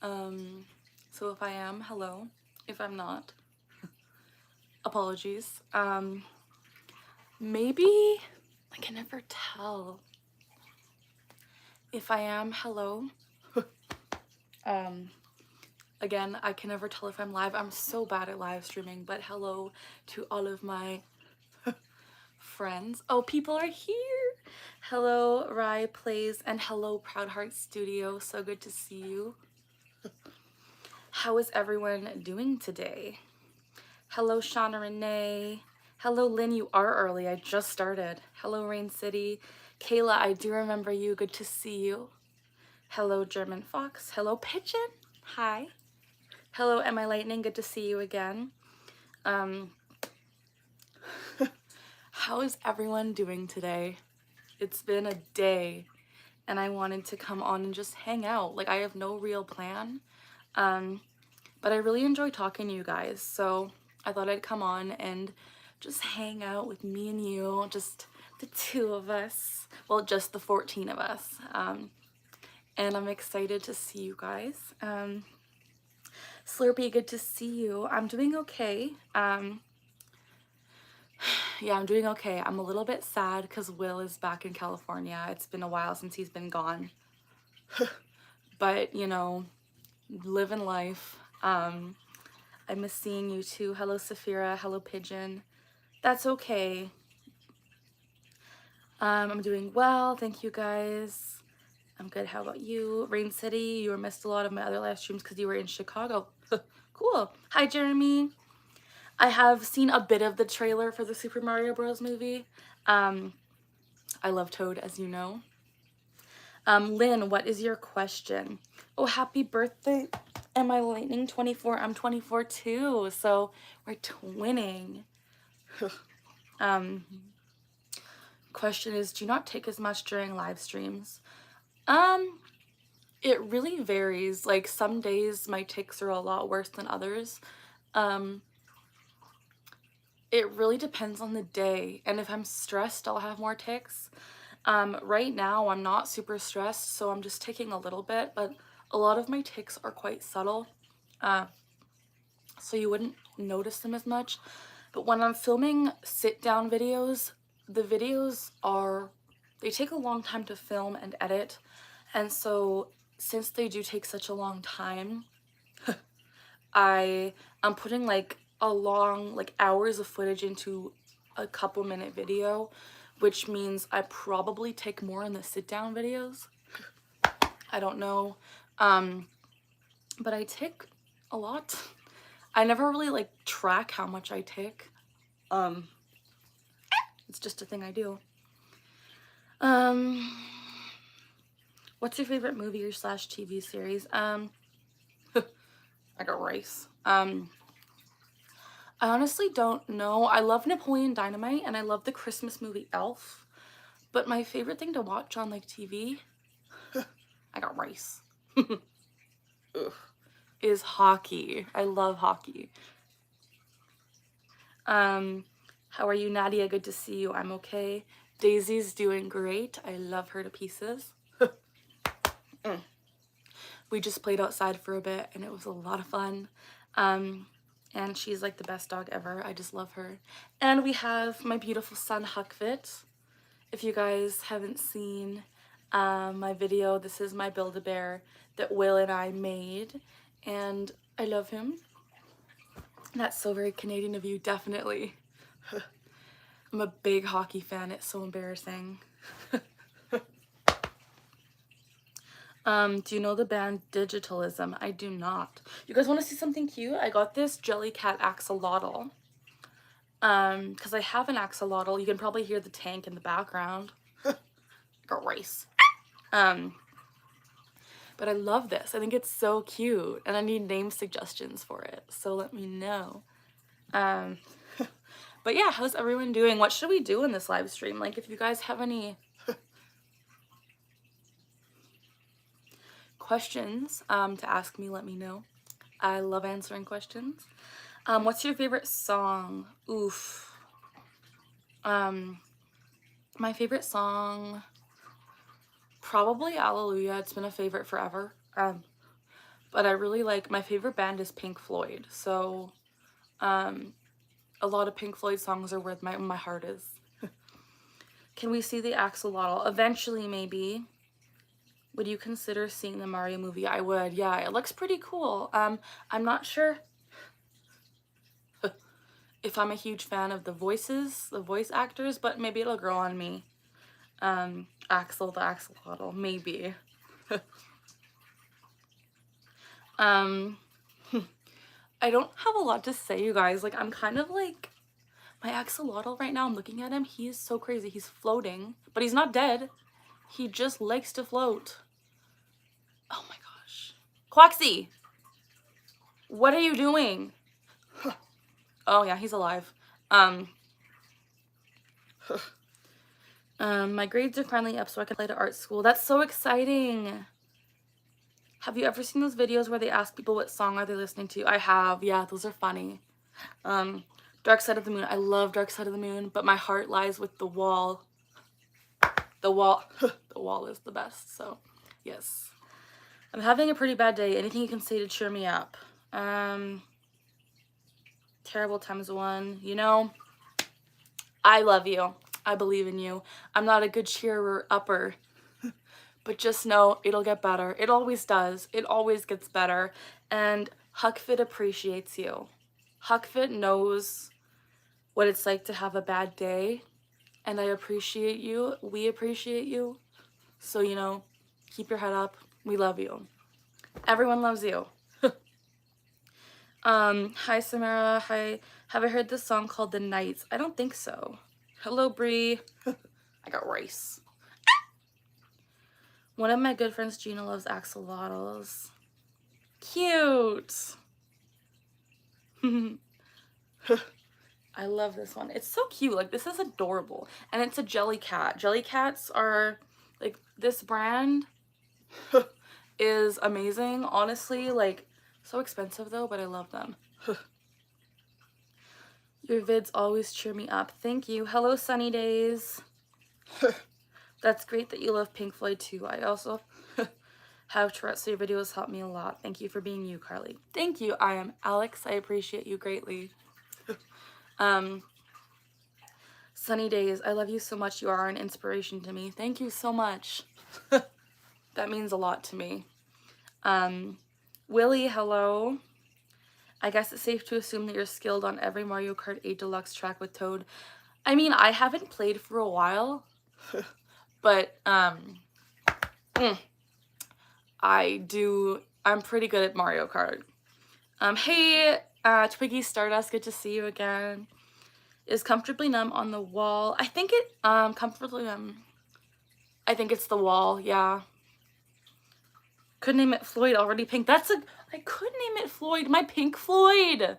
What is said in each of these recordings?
So if I am, hello. If I'm not, apologies. Maybe I can never tell. If I am, hello. Again, I can never tell if I'm live. I'm so bad at live streaming, but hello to all of my friends. Oh, people are here. Hello, Rye Plays, and hello, Proud Heart Studio. So good to see you. How is everyone doing today? Hello, Shauna Renee. Hello, Lynn, you are early. I just started. Hello, Rain City. Kayla, I do remember you. Good to see you. Hello, German Fox. Hello, Pigeon. Hi. Hello, Am I Lightning? Good to see you again. How is everyone doing today? It's been a day and I wanted to come on and just hang out. Like, I have no real plan, but I really enjoy talking to you guys, so I thought I'd come on and just hang out with me and you, just the two of us. Well, just the 14 of us. And I'm excited to see you guys. Slurpee, good to see you. I'm doing okay. Yeah, I'm doing okay. I'm a little bit sad because Will is back in California. It's been a while since he's been gone. But, you know, living life. I miss seeing you too. Hello, Saphira. Hello, Pigeon. That's okay. I'm doing well. Thank you, guys. I'm good. How about you? Rain City, you missed a lot of my other live streams because you were in Chicago. Cool. Hi, Jeremy. I have seen a bit of the trailer for the Super Mario Bros. Movie. I love Toad, as you know. Lynn, what is your question? Oh, happy birthday. Am I Lightning 24? I'm 24 too, so we're twinning. Question is, do you not take as much during live streams? It really varies. Like, some days my tics are a lot worse than others. It really depends on the day, and if I'm stressed, I'll have more tics. Right now I'm not super stressed, so I'm just taking a little bit, but a lot of my tics are quite subtle, so you wouldn't notice them as much. But when I'm filming sit-down videos, the videos they take a long time to film and edit, and so since they do take such a long time, I'm putting like hours of footage into a couple minute video, which means I probably take more in the sit-down videos. I don't know, but I tic a lot. I never really like track how much I tic. It's just a thing I do. What's your favorite movie or slash TV series? I got rice. I honestly don't know. I love Napoleon Dynamite and I love the Christmas movie Elf, but my favorite thing to watch on like TV, I got rice, is hockey. I love hockey. How are you, Nadia? Good to see you. I'm okay. Daisy's doing great. I love her to pieces. We just played outside for a bit and it was a lot of fun. And she's like the best dog ever. I just love her. And we have my beautiful son, Huckfit. If you guys haven't seen my video, this is my Build-A-Bear that Will and I made, and I love him. That's so very Canadian of you, definitely. I'm a big hockey fan. It's so embarrassing. Do you know the band Digitalism? I do not. You guys want to see something cute? I got this Jellycat axolotl. Because I have an axolotl. You can probably hear the tank in the background. Got rice. But I love this. I think it's so cute, and I need name suggestions for it, so let me know. But yeah, how's everyone doing? What should we do in this live stream? Like, if you guys have any questions to ask me, let me know. I love answering questions. What's your favorite song? Oof. My favorite song, probably Hallelujah. It's been a favorite forever. but I really like, my favorite band is Pink Floyd. So a lot of Pink Floyd songs are where my heart is. Can we see the axolotl? Eventually, maybe. Would you consider seeing the Mario movie? I would, yeah. It looks pretty cool. I'm not sure if I'm a huge fan of the voices, the voice actors, but maybe it'll grow on me. Axel the axolotl, maybe. I don't have a lot to say, you guys. Like, I'm kind of like, my axolotl right now, I'm looking at him. He is so crazy. He's floating, but he's not dead. He just likes to float. Oh my gosh. Quaxie! What are you doing? Oh yeah, he's alive. My grades are finally up so I can apply to art school. That's so exciting. Have you ever seen those videos where they ask people what song are they listening to? I have. Yeah, those are funny. Dark Side of the Moon. I love Dark Side of the Moon, but my heart lies with The Wall. The Wall. The Wall is the best, so yes. I'm having a pretty bad day. Anything you can say to cheer me up? Terrible times one. You know, I love you. I believe in you. I'm not a good cheerer upper, but just know it'll get better. It always does. It always gets better. And HuckFit appreciates you. HuckFit knows what it's like to have a bad day, and I appreciate you. We appreciate you. So, you know, keep your head up. We love you. Everyone loves you. Hi Samara. Hi. Have I heard this song called The Nights? I don't think so. Hello Bree. I got rice. One of my good friends, Gina, loves axolotls. Cute. I love this one. It's so cute. Like, this is adorable. And it's a jelly cat. Jelly cats are, like, this brand is amazing. Honestly, like, so expensive though, but I love them. Your vids always cheer me up. Thank you. Hello, Sunny Days. That's great that you love Pink Floyd too. I also have Tourette's, so your videos help me a lot. Thank you for being you, Carly. Thank you. I am Alex. I appreciate you greatly. Sunny Days, I love you so much. You are an inspiration to me. Thank you so much. That means a lot to me. Willie, hello. I guess it's safe to assume that you're skilled on every Mario Kart 8 Deluxe track with Toad. I mean, I haven't played for a while, but I'm pretty good at Mario Kart. Hey, Twiggy Stardust, good to see you again. Is comfortably numb on the wall. I think it, comfortably numb. I think it's the wall, yeah. Could name it Floyd, already pink. I could name it Floyd, my Pink Floyd.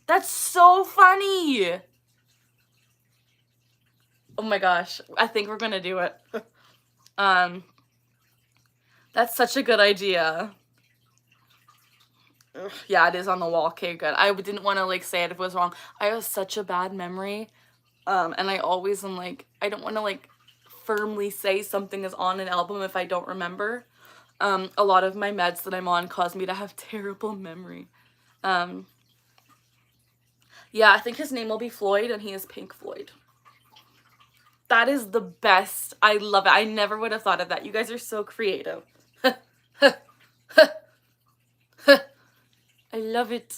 That's so funny. Oh my gosh, I think we're gonna do it. That's such a good idea. Ugh, yeah, it is on the wall. Okay, good. I didn't want to like say it if it was wrong. I have such a bad memory. And I always am like, I don't want to like firmly say something is on an album if I don't remember. A lot of my meds that I'm on cause me to have terrible memory. Yeah, I think his name will be Floyd and he is Pink Floyd. That is the best. I love it. I never would have thought of that. You guys are so creative. I love it.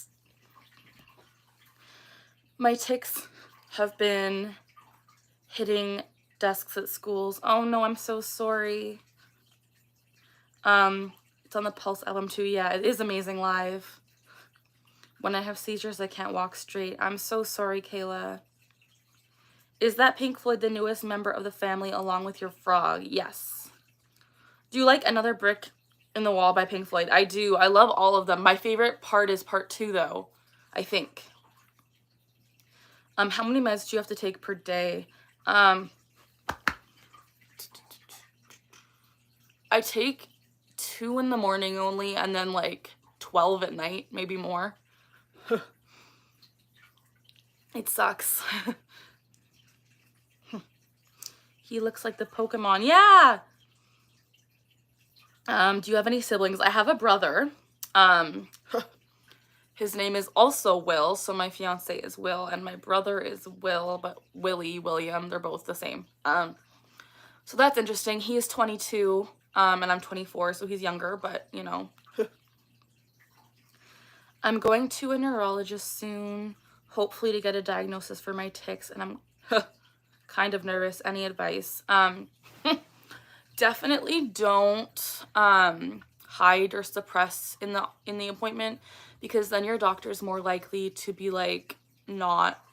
My tics have been hitting desks at schools. Oh no, I'm so sorry. It's on the Pulse album too. Yeah, it is amazing live. When I have seizures, I can't walk straight. I'm so sorry, Kayla. Is that Pink Floyd the newest member of the family along with your frog? Yes. Do you like Another Brick in the Wall by Pink Floyd? I do. I love all of them. My favorite part is part 2 though, I think. How many meds do you have to take per day? I take 2 in the morning only and then like 12 at night, maybe more. It sucks. He looks like the Pokemon. Yeah! Do you have any siblings? I have a brother. His name is also Will, so my fiance is Will, and my brother is Will, but William, they're both the same. So that's interesting. He is 22, and I'm 24, so he's younger, but, you know. I'm going to a neurologist soon, hopefully to get a diagnosis for my tics, and I'm kind of nervous. Any advice? Definitely don't hide or suppress in the appointment, because then your doctor is more likely to be like not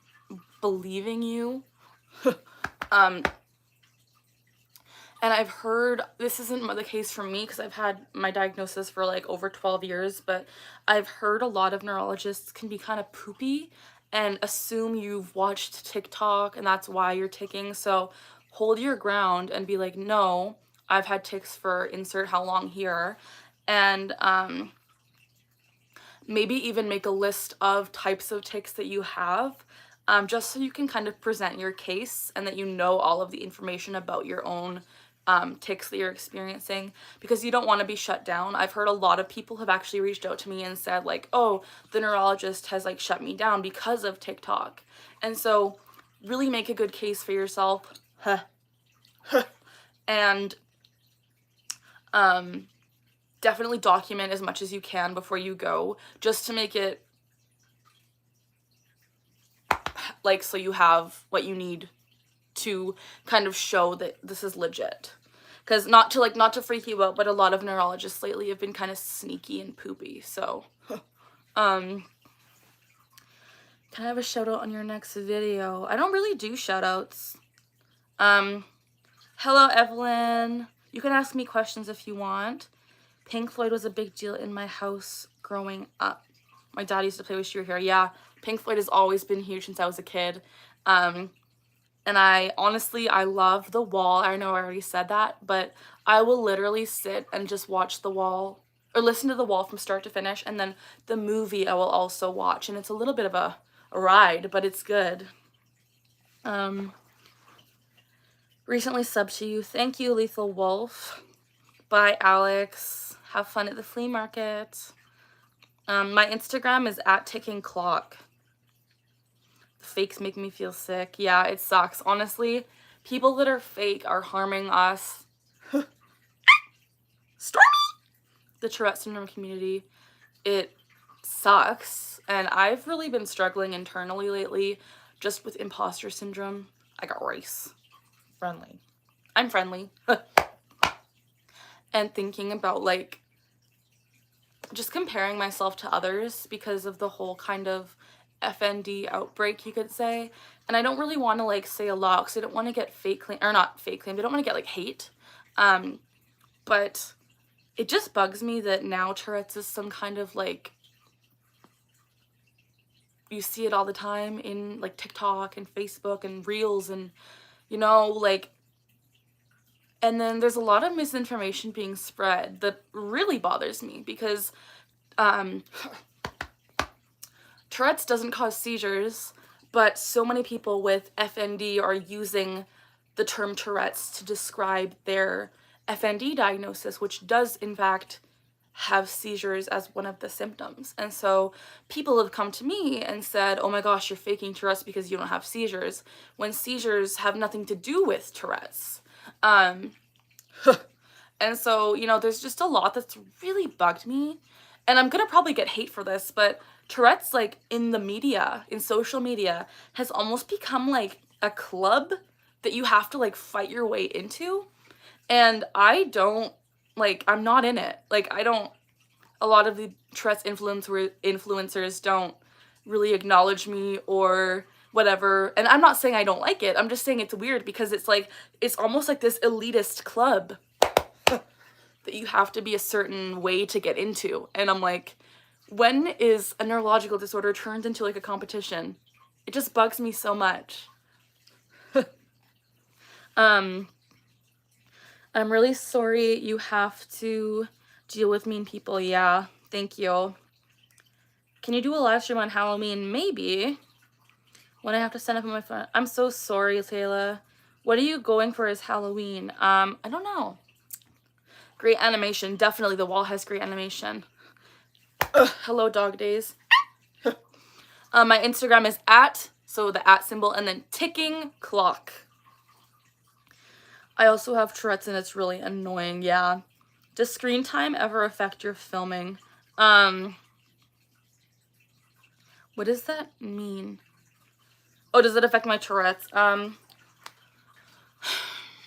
believing you. And I've heard, this isn't the case for me because I've had my diagnosis for like over 12 years, but I've heard a lot of neurologists can be kind of poopy and assume you've watched TikTok and that's why you're ticking. So hold your ground and be like, no, I've had tics for insert how long here. And maybe even make a list of types of tics that you have, just so you can kind of present your case and that you know all of the information about your own tics that you're experiencing, because you don't want to be shut down. I've heard a lot of people have actually reached out to me and said like, oh, the neurologist has like shut me down because of TikTok. And so really make a good case for yourself. And definitely document as much as you can before you go, just to make it like so you have what you need to kind of show that this is legit. Because not to freak you out, but a lot of neurologists lately have been kind of sneaky and poopy. So can I have a shout out on your next video? I don't really do shout outs. Hello Evelyn, you can ask me questions if you want. Pink Floyd was a big deal in my house growing up. My dad used to play Wish You Were Here. Yeah, Pink Floyd has always been huge since I was a kid. And I honestly love The Wall. I know I already said that, but I will literally sit and just watch The Wall or listen to The Wall from start to finish, and then the movie I will also watch, and it's a little bit of a ride, but it's good. Recently subbed to you. Thank you, Lethal Wolf. Bye, Alex. Have fun at the flea market. My Instagram is @tickingclock. The fakes make me feel sick. Yeah, it sucks. Honestly, people that are fake are harming us. Stormy! The Tourette Syndrome community. It sucks. And I've really been struggling internally lately just with imposter syndrome. I got race. Friendly. I'm friendly. And thinking about like just comparing myself to others because of the whole kind of FND outbreak, you could say. And I don't really want to like say a lot because I don't want to get fake claim, or not fake claimed, I don't want to get like hate. But it just bugs me that now Tourette's is some kind of like, you see it all the time in like TikTok and Facebook and Reels and, you know, like, and then there's a lot of misinformation being spread that really bothers me because Tourette's doesn't cause seizures, but so many people with FND are using the term Tourette's to describe their FND diagnosis, which does in fact have seizures as one of the symptoms. And so people have come to me and said, oh my gosh, you're faking Tourette's because you don't have seizures, when seizures have nothing to do with Tourette's. And so, you know, there's just a lot that's really bugged me. And I'm gonna probably get hate for this, but Tourette's, like, in the media, in social media, has almost become, like, a club that you have to, like, fight your way into. And I don't, like, I'm not in it. Like, I don't, a lot of the Tourette's influencers don't really acknowledge me or whatever. And I'm not saying I don't like it. I'm just saying it's weird because it's, like, it's almost like this elitist club that you have to be a certain way to get into. And I'm like, when is a neurological disorder turned into like a competition? It just bugs me so much. I'm really sorry you have to deal with mean people. Yeah, thank you. Can you do a live stream on Halloween? Maybe. When I have to send up on my phone. I'm so sorry, Taylor. What are you going for as Halloween? I don't know. Great animation. Definitely The Wall has great animation. Hello, dog days. My Instagram is so the @ symbol, and then ticking clock. I also have Tourette's, and it's really annoying, yeah. Does screen time ever affect your filming? What does that mean? Oh, does it affect my Tourette's?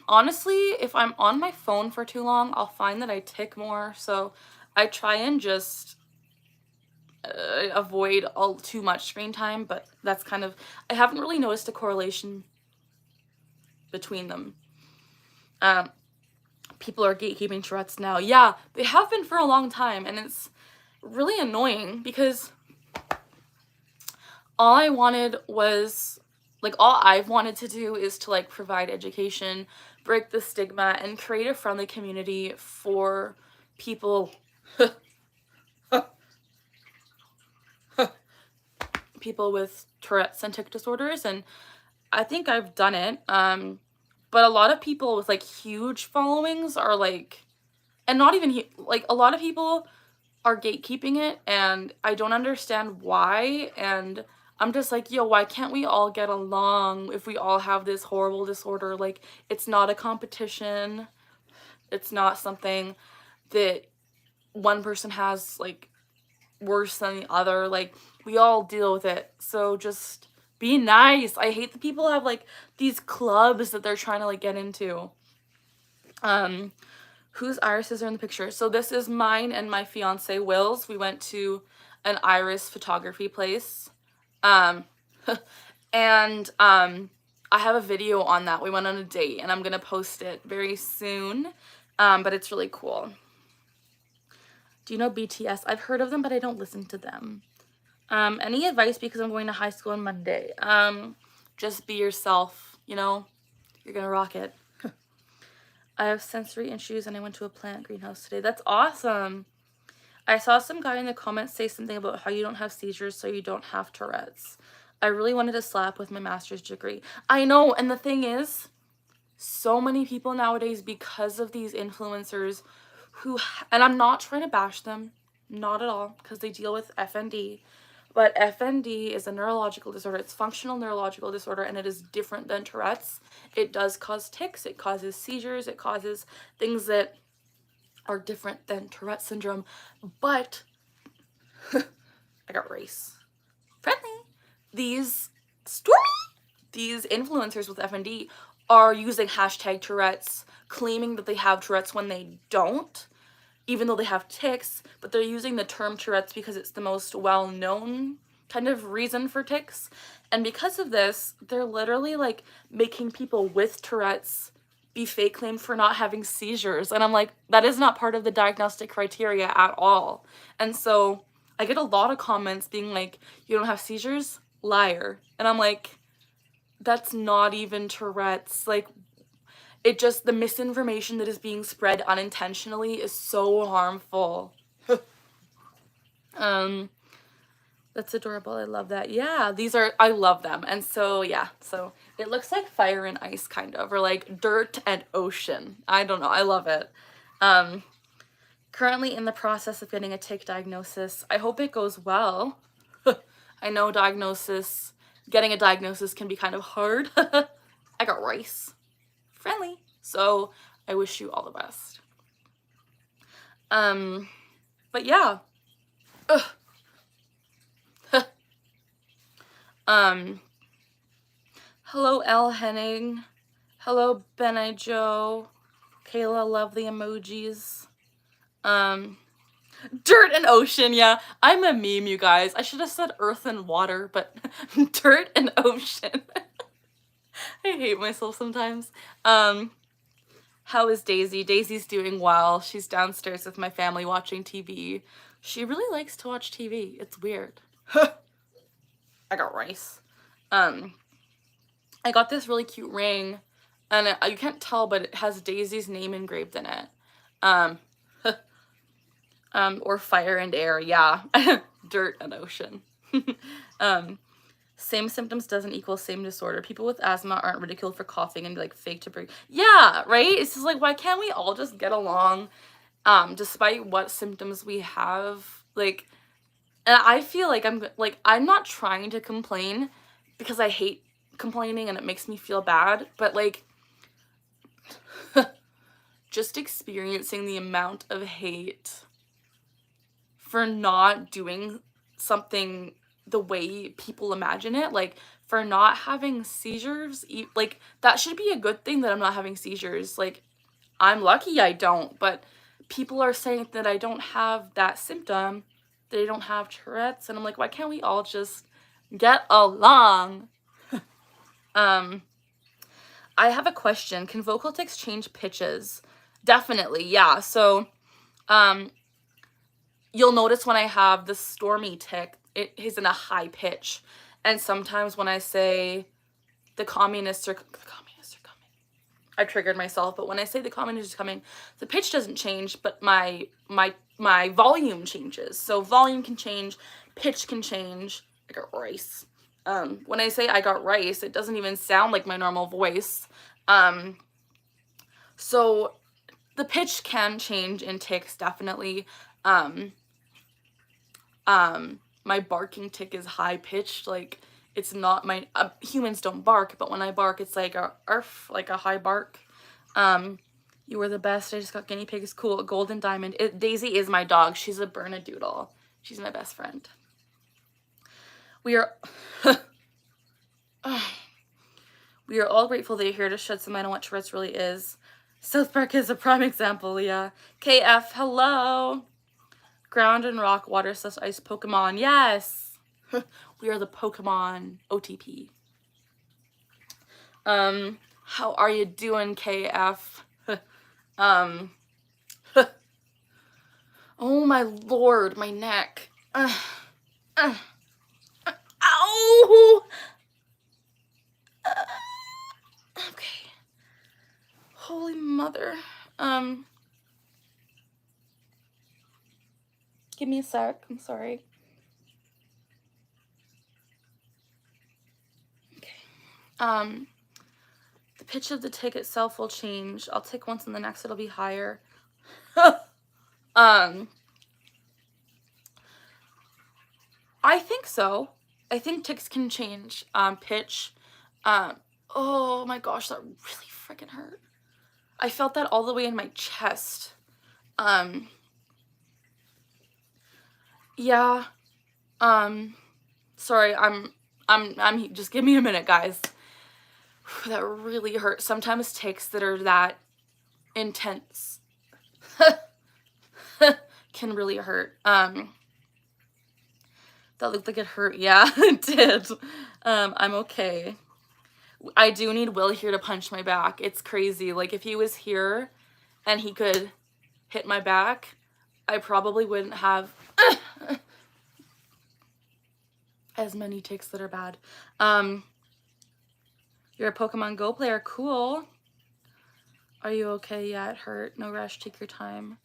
Honestly, if I'm on my phone for too long, I'll find that I tick more, so I try and just avoid too much screen time, but that's kind of, I haven't really noticed a correlation between them. People are gatekeeping Tourette's now. Yeah, they have been for a long time, and it's really annoying because all I wanted was, like, all I've wanted to do is to, like, provide education, break the stigma, and create a friendly community for people people with Tourette's and tic disorders, and I think I've done it. But a lot of people with, like, huge followings are, like, and not even, like, a lot of people are gatekeeping it, and I don't understand why, and I'm just like, yo, why can't we all get along if we all have this horrible disorder? Like, it's not a competition. It's not something that one person has, like, worse than the other. Like, we all deal with it, so just be nice. I hate that people have, like, these clubs that they're trying to, like, get into. Whose irises are in the picture? So this is mine and my fiance Will's. We went to an iris photography place, and I have a video on that. We went on a date, and I'm gonna post it very soon, but it's really cool. Do you know BTS? I've heard of them, but I don't listen to them. Any advice, because I'm going to high school on Monday? Just be yourself, you know? You're gonna rock it. I have sensory issues, and I went to a plant greenhouse today. That's awesome. I saw some guy in the comments say something about how you don't have seizures, so you don't have Tourette's. I really wanted to slap with my master's degree. I know, and the thing is, so many people nowadays, because of these influencers who, and I'm not trying to bash them, not at all, because they deal with FND, but FND is a neurological disorder. It's functional neurological disorder, and it is different than Tourette's. It does cause tics, it causes seizures, it causes things that are different than Tourette syndrome, but I got race. Friendly. These influencers with FND are using hashtag Tourette's, claiming that they have Tourette's when they don't, even though they have tics, but they're using the term Tourette's because it's the most well-known kind of reason for tics. And because of this, they're literally, like, making people with Tourette's be fake claimed for not having seizures. And I'm like, that is not part of the diagnostic criteria at all. And so I get a lot of comments being like, you don't have seizures? Liar. And I'm like, that's not even Tourette's. Like, it just, the misinformation that is being spread unintentionally is so harmful. That's adorable. I love that. Yeah, these are, I love them. And so, yeah, so it looks like fire and ice kind of, or like dirt and ocean. I don't know. I love it. Currently in the process of getting a tic diagnosis. I hope it goes well. I know getting a diagnosis can be kind of hard. I got rice. Friendly. So I wish you all the best. But yeah. Hello L Henning. Hello Benai Joe. Kayla, love the emojis. Dirt and ocean, yeah. I'm a meme, you guys. I should have said earth and water, but dirt and ocean. I hate myself sometimes. How is Daisy? Daisy's doing well. She's downstairs with my family watching TV. She really likes to watch TV. It's weird. I got rice. I got this really cute ring, and you can't tell, but it has Daisy's name engraved in it. Or fire and air, yeah. Dirt and ocean. Same symptoms doesn't equal same disorder. People with asthma aren't ridiculed for coughing and like fake to breathe. Yeah, right? It's just like, why can't we all just get along, despite what symptoms we have? Like, And I feel like I'm not trying to complain because I hate complaining and it makes me feel bad, but like just experiencing the amount of hate for not doing something the way people imagine it, like for not having seizures, like that should be a good thing that I'm not having seizures. Like I'm lucky I don't, but people are saying that I don't have that symptom, that I don't have Tourette's, and I'm like, why can't we all just get along? I have a question. Can vocal tics change pitches? Definitely, yeah. So, you'll notice when I have the stormy tic, it is in a high pitch. And sometimes when I say the communists are coming, I triggered myself, but when I say the communists are coming, the pitch doesn't change, but my volume changes. So volume can change, pitch can change. I got rice. When I say I got rice, it doesn't even sound like my normal voice. So the pitch can change in tics, definitely. My barking tic is high pitched, like it's not my humans don't bark, but when I bark it's like a arf, like a high bark. You were the best. I just got guinea pigs. Cool. Golden diamond. Daisy is my dog. She's a Bernedoodle. She's my best friend. We are we are all grateful that you're here to shed some light on what Tourette's really is. South Park is a prime example, yeah. KF, hello. Ground and rock, water, slash ice, Pokemon. Yes. We are the Pokemon OTP. How are you doing, KF? Oh my lord, my neck. Ow! Okay. Holy mother. Give me a sec. I'm sorry. Okay. The pitch of the tic itself will change. I'll tic once and the next it'll be higher. I think so. I think tics can change pitch. Oh my gosh, that really freaking hurt. I felt that all the way in my chest. Yeah. Sorry, I'm just give me a minute, guys. That really hurt. Sometimes tics that are that intense can really hurt. That looked like it hurt. Yeah, it did. I'm okay. I do need Will here to punch my back. It's crazy. Like if he was here and he could hit my back, I probably wouldn't have as many tics that are bad. You're a Pokemon Go player. Cool. Are you okay? Yeah, it hurt. No rush. Take your time.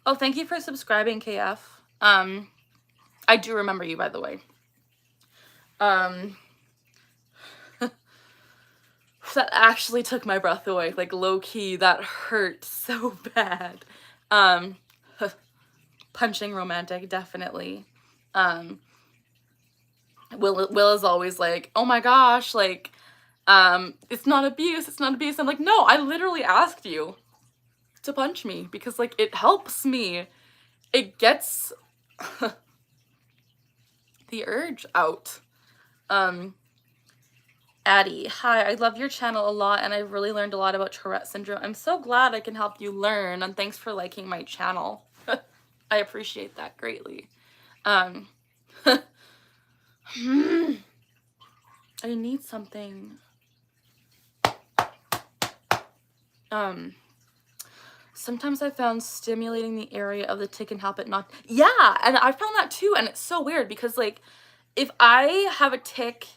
Oh, thank you for subscribing, KF. I do remember you, by the way. That actually took my breath away. Like, low-key, that hurt so bad. Punching romantic, definitely. Will is always like, oh my gosh, like, it's not abuse, it's not abuse. I'm like, no, I literally asked you to punch me because, like, it helps me. It gets the urge out. Addie, hi, I love your channel a lot and I've really learned a lot about Tourette Syndrome. I'm so glad I can help you learn, and thanks for liking my channel. I appreciate that greatly. I need something. Sometimes I found stimulating the area of the tic can help it not. Yeah, and I found that too, and it's so weird because, like, if I have a tic,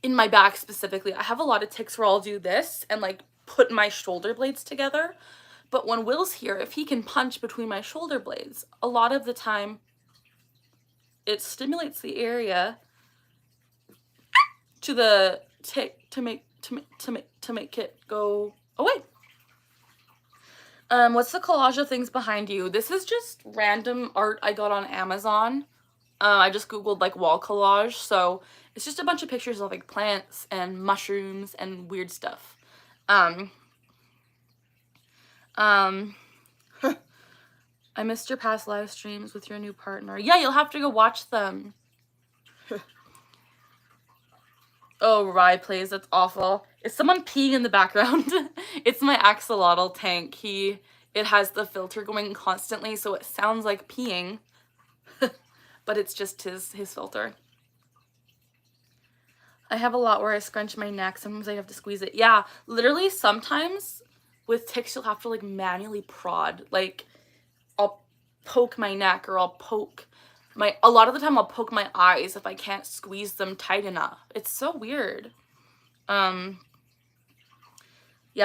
in my back specifically, I have a lot of tics where I'll do this and like put my shoulder blades together. But when Will's here, if he can punch between my shoulder blades, a lot of the time it stimulates the area to the tic to make it go away. What's the collage of things behind you? This is just random art I got on Amazon. I just googled like wall collage, so it's just a bunch of pictures of like plants and mushrooms and weird stuff. I missed your past live streams with your new partner. Yeah, you'll have to go watch them. Oh, Rye plays, that's awful. Is someone peeing in the background? It's my axolotl tank. It has the filter going constantly, so it sounds like peeing. But it's just his filter. I have a lot where I scrunch my neck. Sometimes I have to squeeze it. Yeah, literally sometimes with tics you'll have to like manually prod. Like I'll poke my neck, or I'll poke a lot of the time I'll poke my eyes if I can't squeeze them tight enough. It's so weird. Yeah,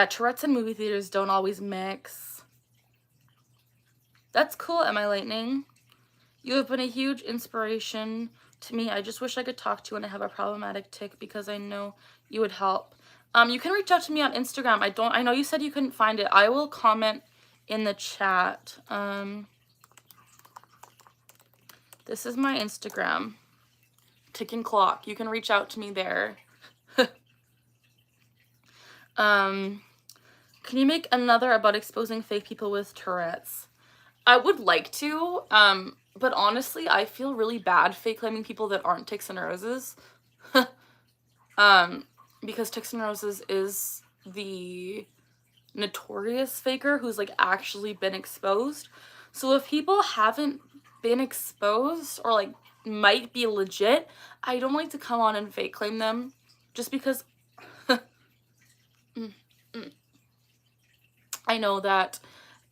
Tourette's and movie theaters don't always mix. That's cool, Am I Lightning? You have been a huge inspiration to me. I just wish I could talk to you when I have a problematic tic, because I know you would help. You can reach out to me on Instagram. I know you said you couldn't find it. I will comment in the chat. This is my Instagram. Ticking Clock. You can reach out to me there. Can you make another about exposing fake people with Tourette's? I would like to, but honestly, I feel really bad fake claiming people that aren't Tics and Roses. Because Tics and Roses is the notorious faker who's like actually been exposed. So if people haven't been exposed or like might be legit, I don't like to come on and fake claim them, just because I know that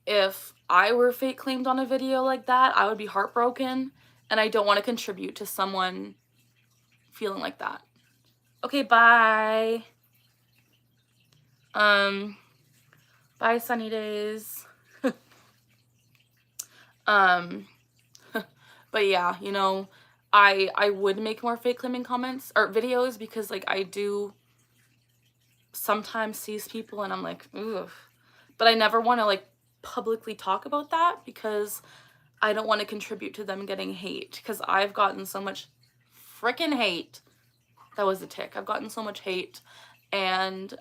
if I were fake claimed on a video like that, I would be heartbroken, and I don't want to contribute to someone feeling like that. Okay, bye. Bye, sunny days. But yeah, you know, I would make more fake claiming comments or videos, because like I do sometimes see people and I'm like, ugh. But I never want to like publicly talk about that, because I don't want to contribute to them getting hate, because I've gotten so much freaking hate. That was a tic. I've gotten so much hate, and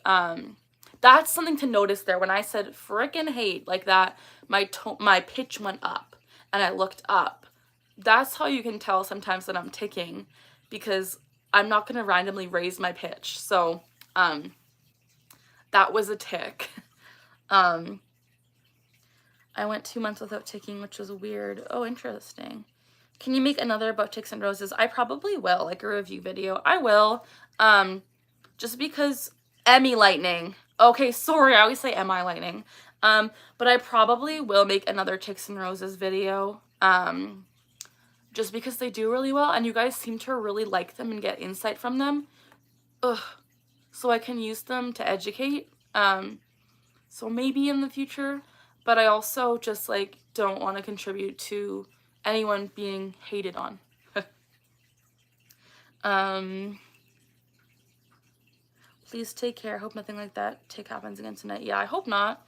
that's something to notice there. When I said freaking hate like that, my pitch went up and I looked up. That's how you can tell sometimes that I'm ticking, because I'm not going to randomly raise my pitch. So that was a tic. I went 2 months without ticking, which was weird. Oh, interesting. Can you make another about Tics and Roses? I probably will, like a review video. I will. Just because Emmy Lightning. Okay, sorry, I always say Am-I Lightning. But I probably will make another Tics and Roses video. Just because they do really well, and you guys seem to really like them and get insight from them. Ugh. So I can use them to educate. So maybe in the future, but I also just like don't want to contribute to anyone being hated on. Please take care. Hope nothing like that tic happens again tonight. Yeah, I hope not.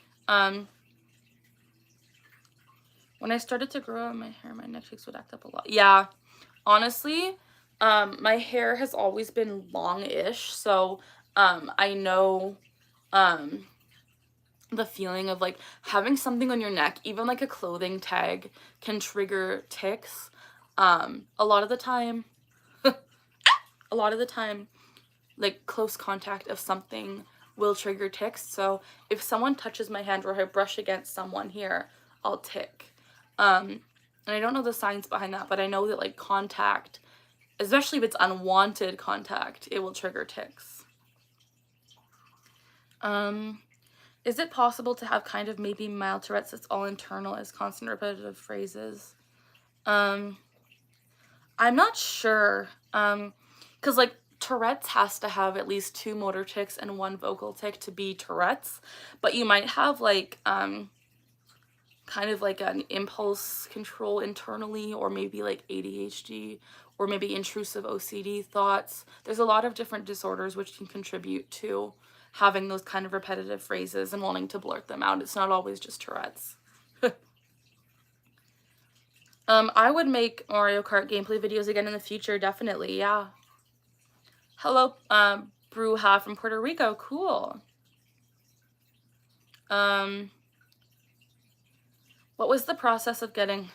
When I started to grow out my hair, my neck cheeks would act up a lot. Yeah, honestly, my hair has always been long-ish, so I know the feeling of like having something on your neck, even like a clothing tag, can trigger tics. A lot of the time, like close contact of something will trigger tics. So if someone touches my hand or I brush against someone here, I'll tic. And I don't know the science behind that, but I know that like contact, especially if it's unwanted contact, it will trigger tics. Is it possible to have kind of maybe mild Tourette's that's all internal as constant repetitive phrases? I'm not sure. Because like Tourette's has to have at least 2 motor tics and 1 vocal tic to be Tourette's, but you might have like kind of like an impulse control internally, or maybe like ADHD, or maybe intrusive OCD thoughts. There's a lot of different disorders which can contribute to having those kind of repetitive phrases and wanting to blurt them out. It's not always just Tourette's. I would make Mario Kart gameplay videos again in the future, definitely, yeah. Hello, Bruja from Puerto Rico, cool. What was the process of getting,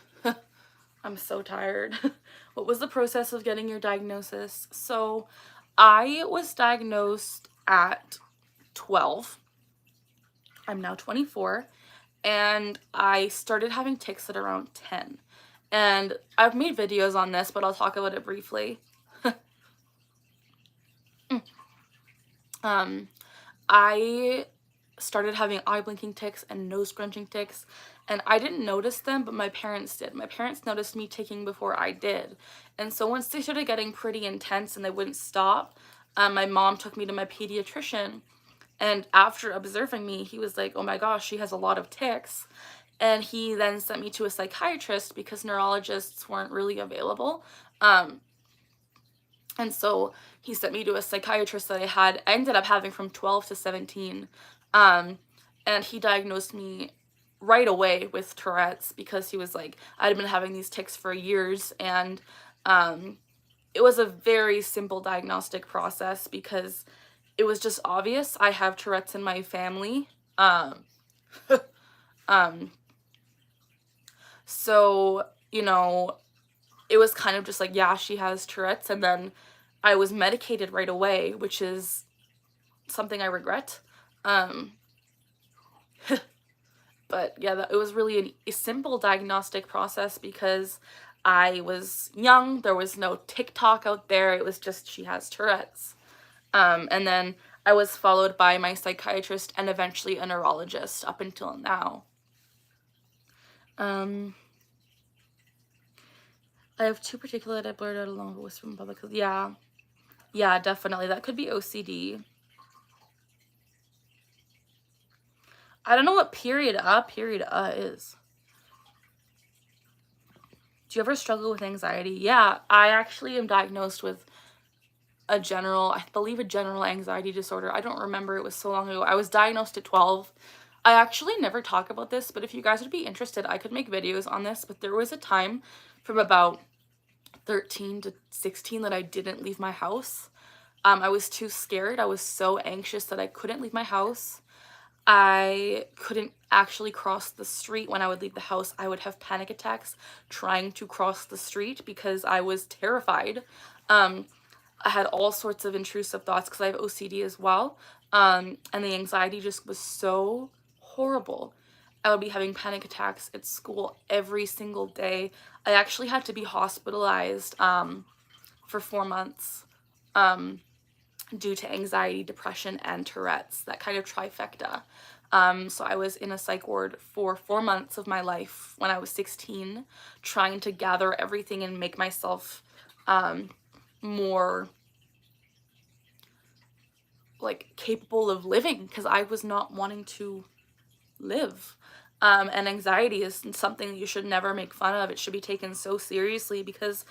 I'm so tired. What was the process of getting your diagnosis? So I was diagnosed at 12. I'm now 24, and I started having tics at around 10. And I've made videos on this, but I'll talk about it briefly. I started having eye blinking tics and nose scrunching tics, and I didn't notice them, but my parents did. My parents noticed me ticking before I did. And so once they started getting pretty intense and they wouldn't stop, my mom took me to my pediatrician, and after observing me, he was like, oh my gosh, she has a lot of tics. And he then sent me to a psychiatrist because neurologists weren't really available. And so he sent me to a psychiatrist that I ended up having from 12 to 17. And he diagnosed me right away with Tourette's because he was like, I'd been having these tics for years. And it was a very simple diagnostic process because it was just obvious. I have Tourette's in my family. So, you know, it was kind of just like, yeah, she has Tourette's, and then I was medicated right away, which is something I regret. But yeah, it was really a simple diagnostic process because I was young, there was no TikTok out there, it was just she has Tourette's. And then I was followed by my psychiatrist and eventually a neurologist up until now. I have two particular that I blurred out along with from public. Yeah, definitely. That could be OCD. I don't know what period is. Do you ever struggle with anxiety? Yeah, I actually am diagnosed with I believe a general anxiety disorder. I don't remember, it was so long ago. I was diagnosed at 12. I actually never talk about this, but if you guys would be interested, I could make videos on this, but there was a time from about 13 to 16 that I didn't leave my house. I was too scared. I was so anxious that I couldn't leave my house. I couldn't actually cross the street. When I would leave the house, I would have panic attacks trying to cross the street because I was terrified. I had all sorts of intrusive thoughts because I have OCD as well. And the anxiety just was so horrible. I would be having panic attacks at school every single day. I actually had to be hospitalized for 4 months due to anxiety, depression, and Tourette's, that kind of trifecta. So I was in a psych ward for 4 months of my life when I was 16, trying to gather everything and make myself more like capable of living, because I was not wanting to live. And anxiety is something that you should never make fun of. It should be taken so seriously because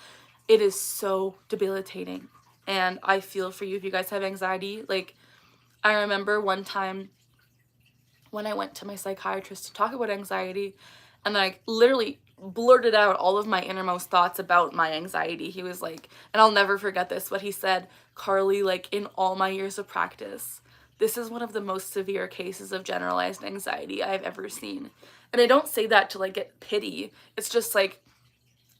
it is so debilitating. And I feel for you if you guys have anxiety. Like, I remember one time when I went to my psychiatrist to talk about anxiety, and I literally blurted out all of my innermost thoughts about my anxiety. He was like, and I'll never forget this, what he said, Carly, like, in all my years of practice, this is one of the most severe cases of generalized anxiety I've ever seen. And I don't say that to like get pity. It's just like,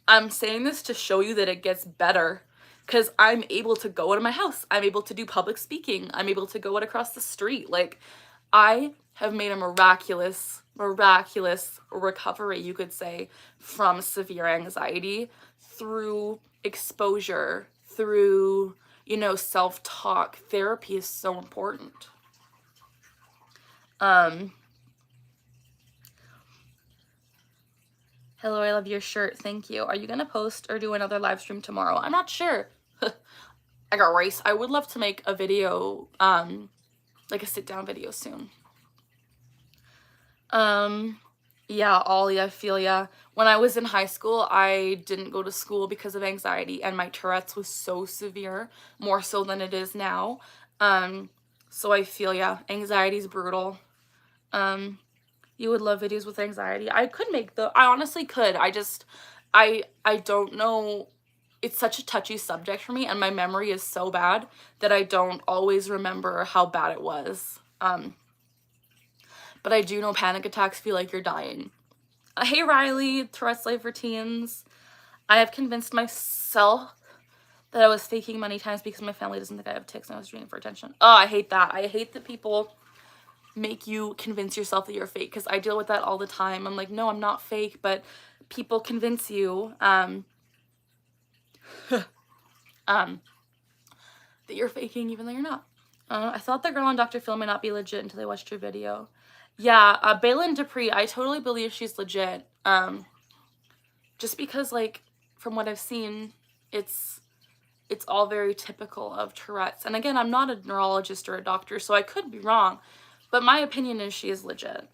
I'm saying this to show you that it gets better, because I'm able to go out of my house. I'm able to do public speaking. I'm able to go out across the street. Like, I have made a miraculous recovery, you could say, from severe anxiety through exposure, through, you know, self-talk. Therapy is so important. Hello, I love your shirt. Thank you. Are you gonna post or do another live stream tomorrow? I'm not sure. I got rice. I would love to make a video, like a sit-down video soon. Yeah, Ollie, I feel ya. When I was in high school, I didn't go to school because of anxiety, and my Tourette's was so severe, more so than it is now. So I feel, yeah, anxiety is brutal. You would love videos with anxiety. I could make I honestly could. I don't know. It's such a touchy subject for me, and my memory is so bad that I don't always remember how bad it was. But I do know panic attacks feel like you're dying. Hey Riley, Tourette's Life for Teens. I have convinced myself that I was faking many times because my family doesn't think I have tics and I was doing it for attention. Oh, I hate that. I hate that people make you convince yourself that you're fake, because I deal with that all the time. I'm like, no, I'm not fake, but people convince you that you're faking even though you're not. I thought the girl on Dr. Phil may not be legit until I watched your video. Yeah, Bailyn Dupree, I totally believe she's legit. Just because, like, from what I've seen, it's all very typical of Tourette's. And again, I'm not a neurologist or a doctor, so I could be wrong, but my opinion is she is legit.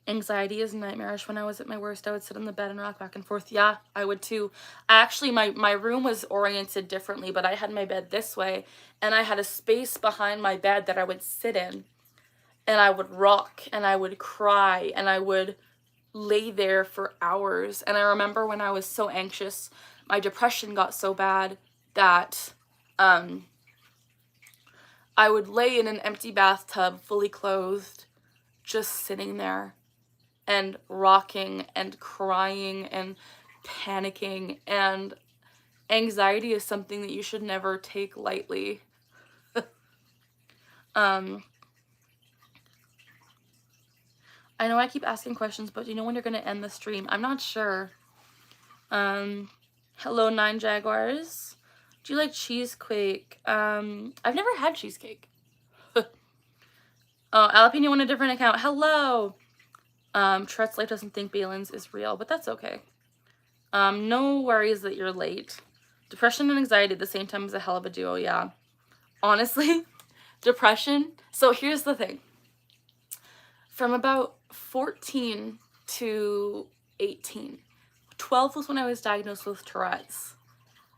Anxiety is nightmarish. When I was at my worst, I would sit on the bed and rock back and forth. Yeah, I would too. Actually, my room was oriented differently, but I had my bed this way, and I had a space behind my bed that I would sit in, and I would rock, and I would cry, and I would lay there for hours. And I remember when I was so anxious, my depression got so bad that I would lay in an empty bathtub, fully clothed, just sitting there and rocking and crying and panicking. And anxiety is something that you should never take lightly. I know I keep asking questions, but do you know when you're gonna end the stream? I'm not sure. Hello, 9 Jaguars. Do you like cheesecake? I've never had cheesecake. Oh, Alpine on a different account. Hello. Tourette's Life doesn't think Balins is real, but that's okay. No worries that you're late. Depression and anxiety at the same time is a hell of a duo, yeah. Honestly, depression. So here's the thing. From about 14 to 18, 12 was when I was diagnosed with Tourette's.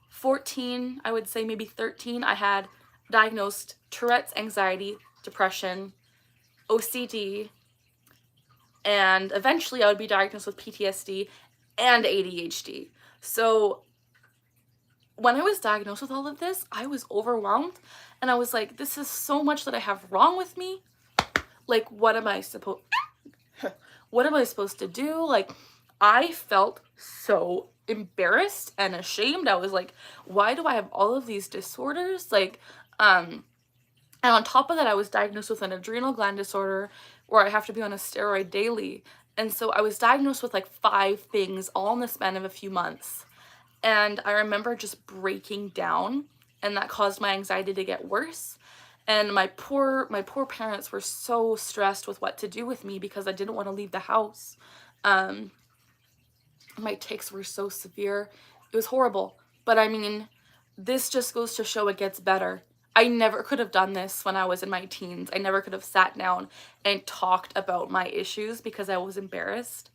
14, I would say maybe 13, I had diagnosed Tourette's, anxiety, depression, OCD, and eventually I would be diagnosed with PTSD and ADHD. So when I was diagnosed with all of this, I was overwhelmed, and I was like, this is so much that I have wrong with me. Like, what am I supposed to do? Like, I felt so embarrassed and ashamed. I was like, why do I have all of these disorders? Like, and on top of that, I was diagnosed with an adrenal gland disorder where I have to be on a steroid daily. And so I was diagnosed with like 5 things all in the span of a few months. And I remember just breaking down, and that caused my anxiety to get worse. And my poor parents were so stressed with what to do with me because I didn't want to leave the house. My tics were so severe. It was horrible. But I mean, this just goes to show it gets better. I never could have done this when I was in my teens. I never could have sat down and talked about my issues because I was embarrassed.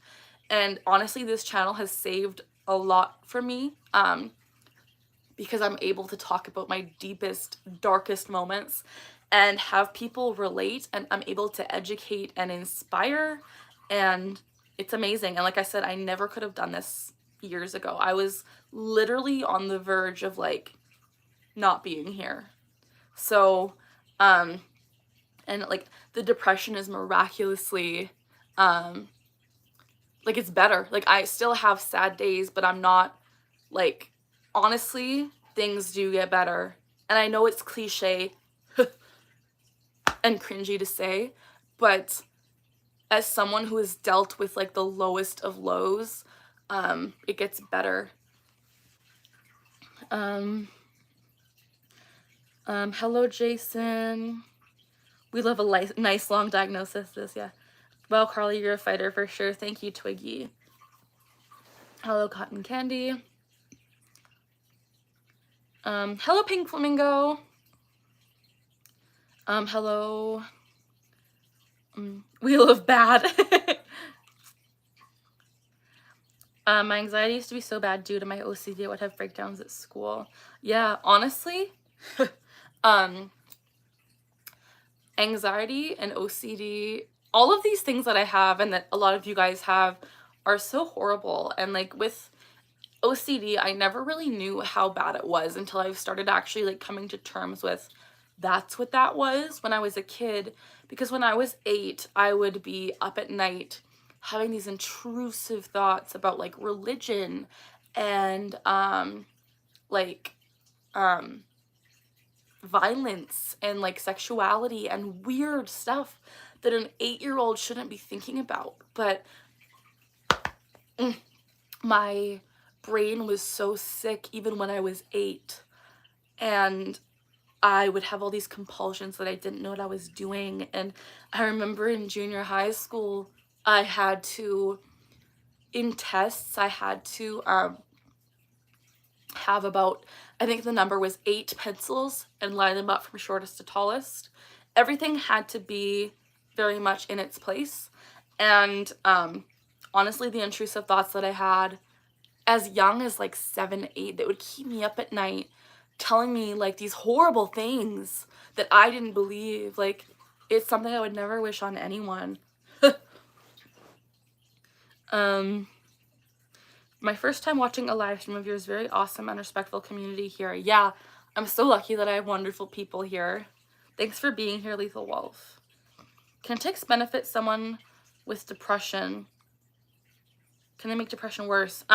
And honestly, this channel has saved a lot for me, because I'm able to talk about my deepest, darkest moments and have people relate, and I'm able to educate and inspire, and it's amazing. And like I said, I never could have done this years ago. I was literally on the verge of like not being here. So, and like the depression is miraculously, like it's better. Like I still have sad days, but I'm not like, honestly, things do get better. And I know it's cliche and cringy to say, but as someone who has dealt with like the lowest of lows, it gets better. Hello, Jason. We love a nice long diagnosis. Yeah. Well, Carly, you're a fighter for sure. Thank you, Twiggy. Hello, Cotton Candy. Hello, Pink Flamingo. Hello. Wheel of Bad. My anxiety used to be so bad due to my OCD. I would have breakdowns at school. Yeah, honestly, anxiety and OCD, all of these things that I have and that a lot of you guys have are so horrible. And like with OCD, I never really knew how bad it was until I started actually like coming to terms with that's what that was when I was a kid. Because when I was 8, I would be up at night having these intrusive thoughts about like religion and like violence and like sexuality and weird stuff that an 8-year-old shouldn't be thinking about. But my brain was so sick even when I was 8, and I would have all these compulsions that I didn't know what I was doing. And I remember in junior high school, I had to, in tests, I had to have about, I think the number was 8 pencils and line them up from shortest to tallest. Everything had to be very much in its place. And honestly, the intrusive thoughts that I had as young as like 7, 8, that would keep me up at night telling me like these horrible things that I didn't believe. Like, it's something I would never wish on anyone. My first time watching a live stream of yours, very awesome and respectful community here. Yeah, I'm so lucky that I have wonderful people here. Thanks for being here, Lethal Wolf. Can tics benefit someone with depression? Can they make depression worse?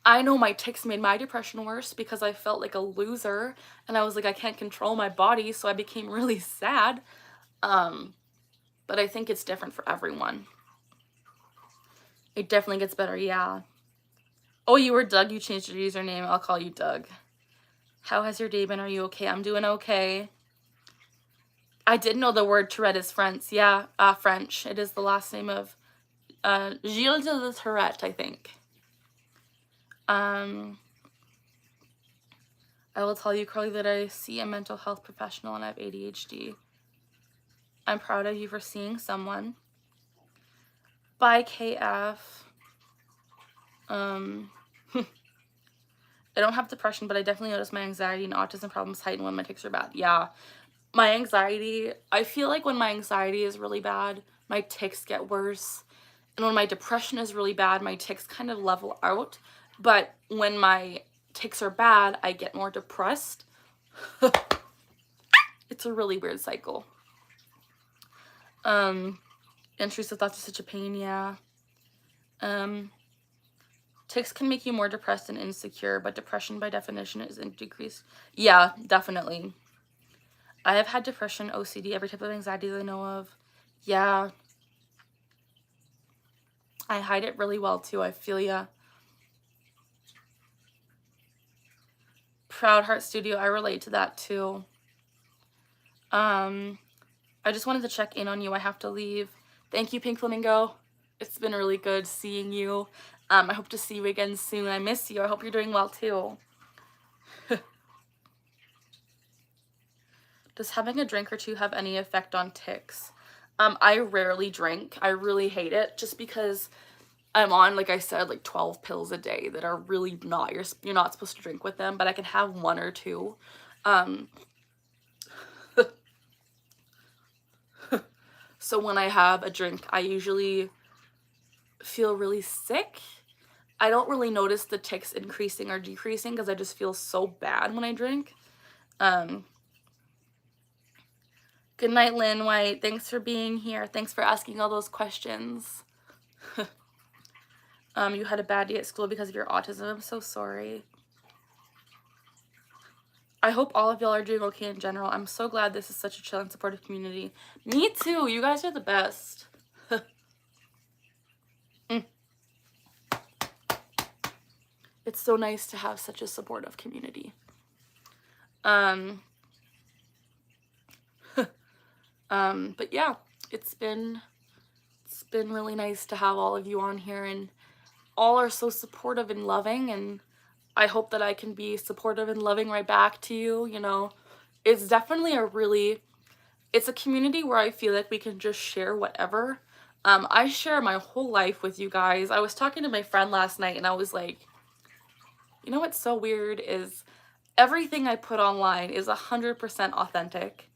I know my tics made my depression worse because I felt like a loser and I was like, I can't control my body, so I became really sad. But I think it's different for everyone. It definitely gets better, yeah. Oh, you were Doug, you changed your username. I'll call you Doug. How has your day been? Are you okay? I'm doing okay. I did know the word Tourette is French. Yeah, French. It is the last name of Gilles de la Tourette, I think. I will tell you, Carly, that I see a mental health professional and I have ADHD. I'm proud of you for seeing someone. Bye, KF. I don't have depression, but I definitely notice my anxiety and autism problems heighten when my tics are bad. Yeah, my anxiety, I feel like when my anxiety is really bad, my tics get worse. And when my depression is really bad, my tics kind of level out. But when my tics are bad, I get more depressed. It's a really weird cycle. Intrusive thoughts are such a pain, yeah. Tics can make you more depressed and insecure, but depression by definition is decreased. Yeah, definitely. I have had depression, OCD, every type of anxiety that I know of. Yeah. I hide it really well too, I feel ya. Proud Heart Studio, I relate to that too. I just wanted to check in on you. I have to leave. Thank you, Pink Flamingo. It's been really good seeing you. I hope to see you again soon. I miss you. I hope you're doing well too. Does having a drink or two have any effect on tics? I rarely drink. I really hate it just because I'm on, like I said, like 12 pills a day that are really not, you're not supposed to drink with them, but I can have 1 or 2. So when I have a drink, I usually feel really sick. I don't really notice the tics increasing or decreasing because I just feel so bad when I drink. Good night, Lynn White. Thanks for being here. Thanks for asking all those questions. You had a bad day at school because of your autism. I'm so sorry. I hope all of y'all are doing okay in general. I'm so glad this is such a chill and supportive community. Me too. You guys are the best. It's so nice to have such a supportive community. But yeah, it's been really nice to have all of you on here, and all are so supportive and loving, and I hope that I can be supportive and loving right back to you. You know, it's definitely it's a community where I feel like we can just share whatever. I share my whole life with you guys. I was talking to my friend last night and I was like, you know what's so weird is everything I put online is 100% authentic.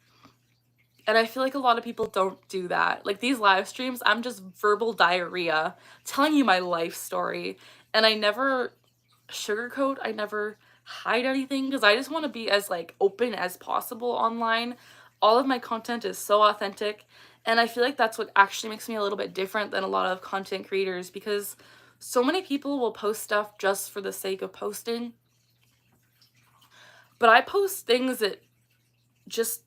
And I feel like a lot of people don't do that. Like these live streams, I'm just verbal diarrhea telling you my life story. And I never sugarcoat, I never hide anything because I just want to be as like open as possible online. All of my content is so authentic. And I feel like that's what actually makes me a little bit different than a lot of content creators, because so many people will post stuff just for the sake of posting. But I post things that just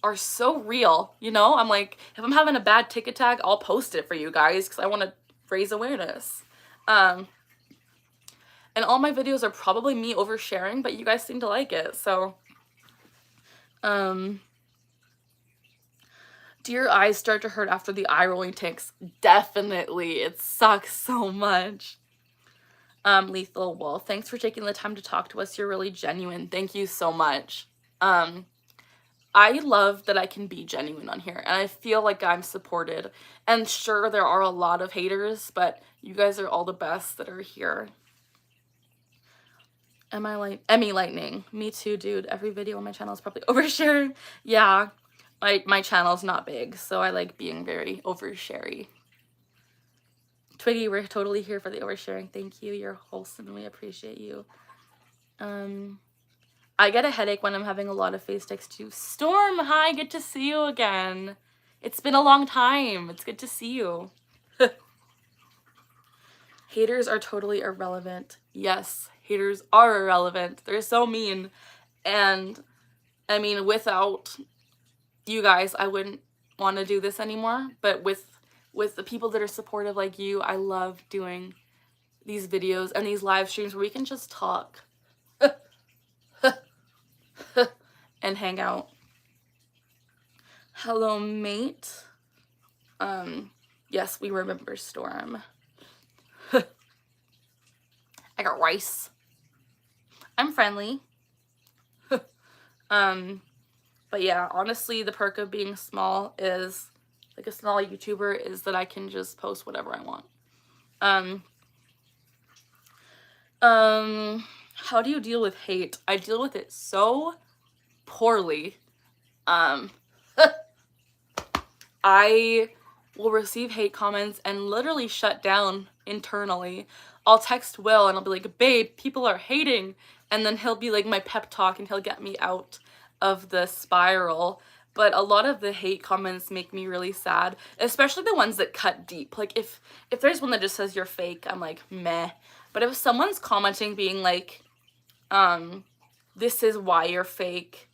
are so real, you know? I'm like, if I'm having a bad tick attack, I'll post it for you guys because I want to raise awareness. And all my videos are probably me oversharing, but you guys seem to like it, so. Do your eyes start to hurt after the eye rolling ticks? Definitely. It sucks so much. Lethal Wolf, thanks for taking the time to talk to us. You're really genuine. Thank you so much. I love that I can be genuine on here, and I feel like I'm supported. And sure, there are a lot of haters, but you guys are all the best that are here. Emmy Lightning. Me too, dude. Every video on my channel is probably oversharing. Yeah, my channel's not big, so I like being very oversharey. Twiggy, we're totally here for the oversharing. Thank you. You're wholesome, and we appreciate you. I get a headache when I'm having a lot of face ticks too. Storm, hi, good to see you again. It's been a long time. It's good to see you. Haters are totally irrelevant. Yes, haters are irrelevant. They're so mean. And I mean, without you guys, I wouldn't want to do this anymore. But with the people that are supportive like you, I love doing these videos and these live streams where we can just talk and hang out. Hello, mate. Yes, we remember Storm. I got rice. I'm friendly. But yeah, honestly, the perk of being small is, like a small YouTuber, is that I can just post whatever I want. How do you deal with hate? I deal with it so poorly. I will receive hate comments and literally shut down internally. I'll text Will and I'll be like, babe, people are hating. And then he'll be like my pep talk and he'll get me out of the spiral. But a lot of the hate comments make me really sad, especially the ones that cut deep. Like if there's one that just says you're fake, I'm like, meh. But if someone's commenting being like, this is why you're fake,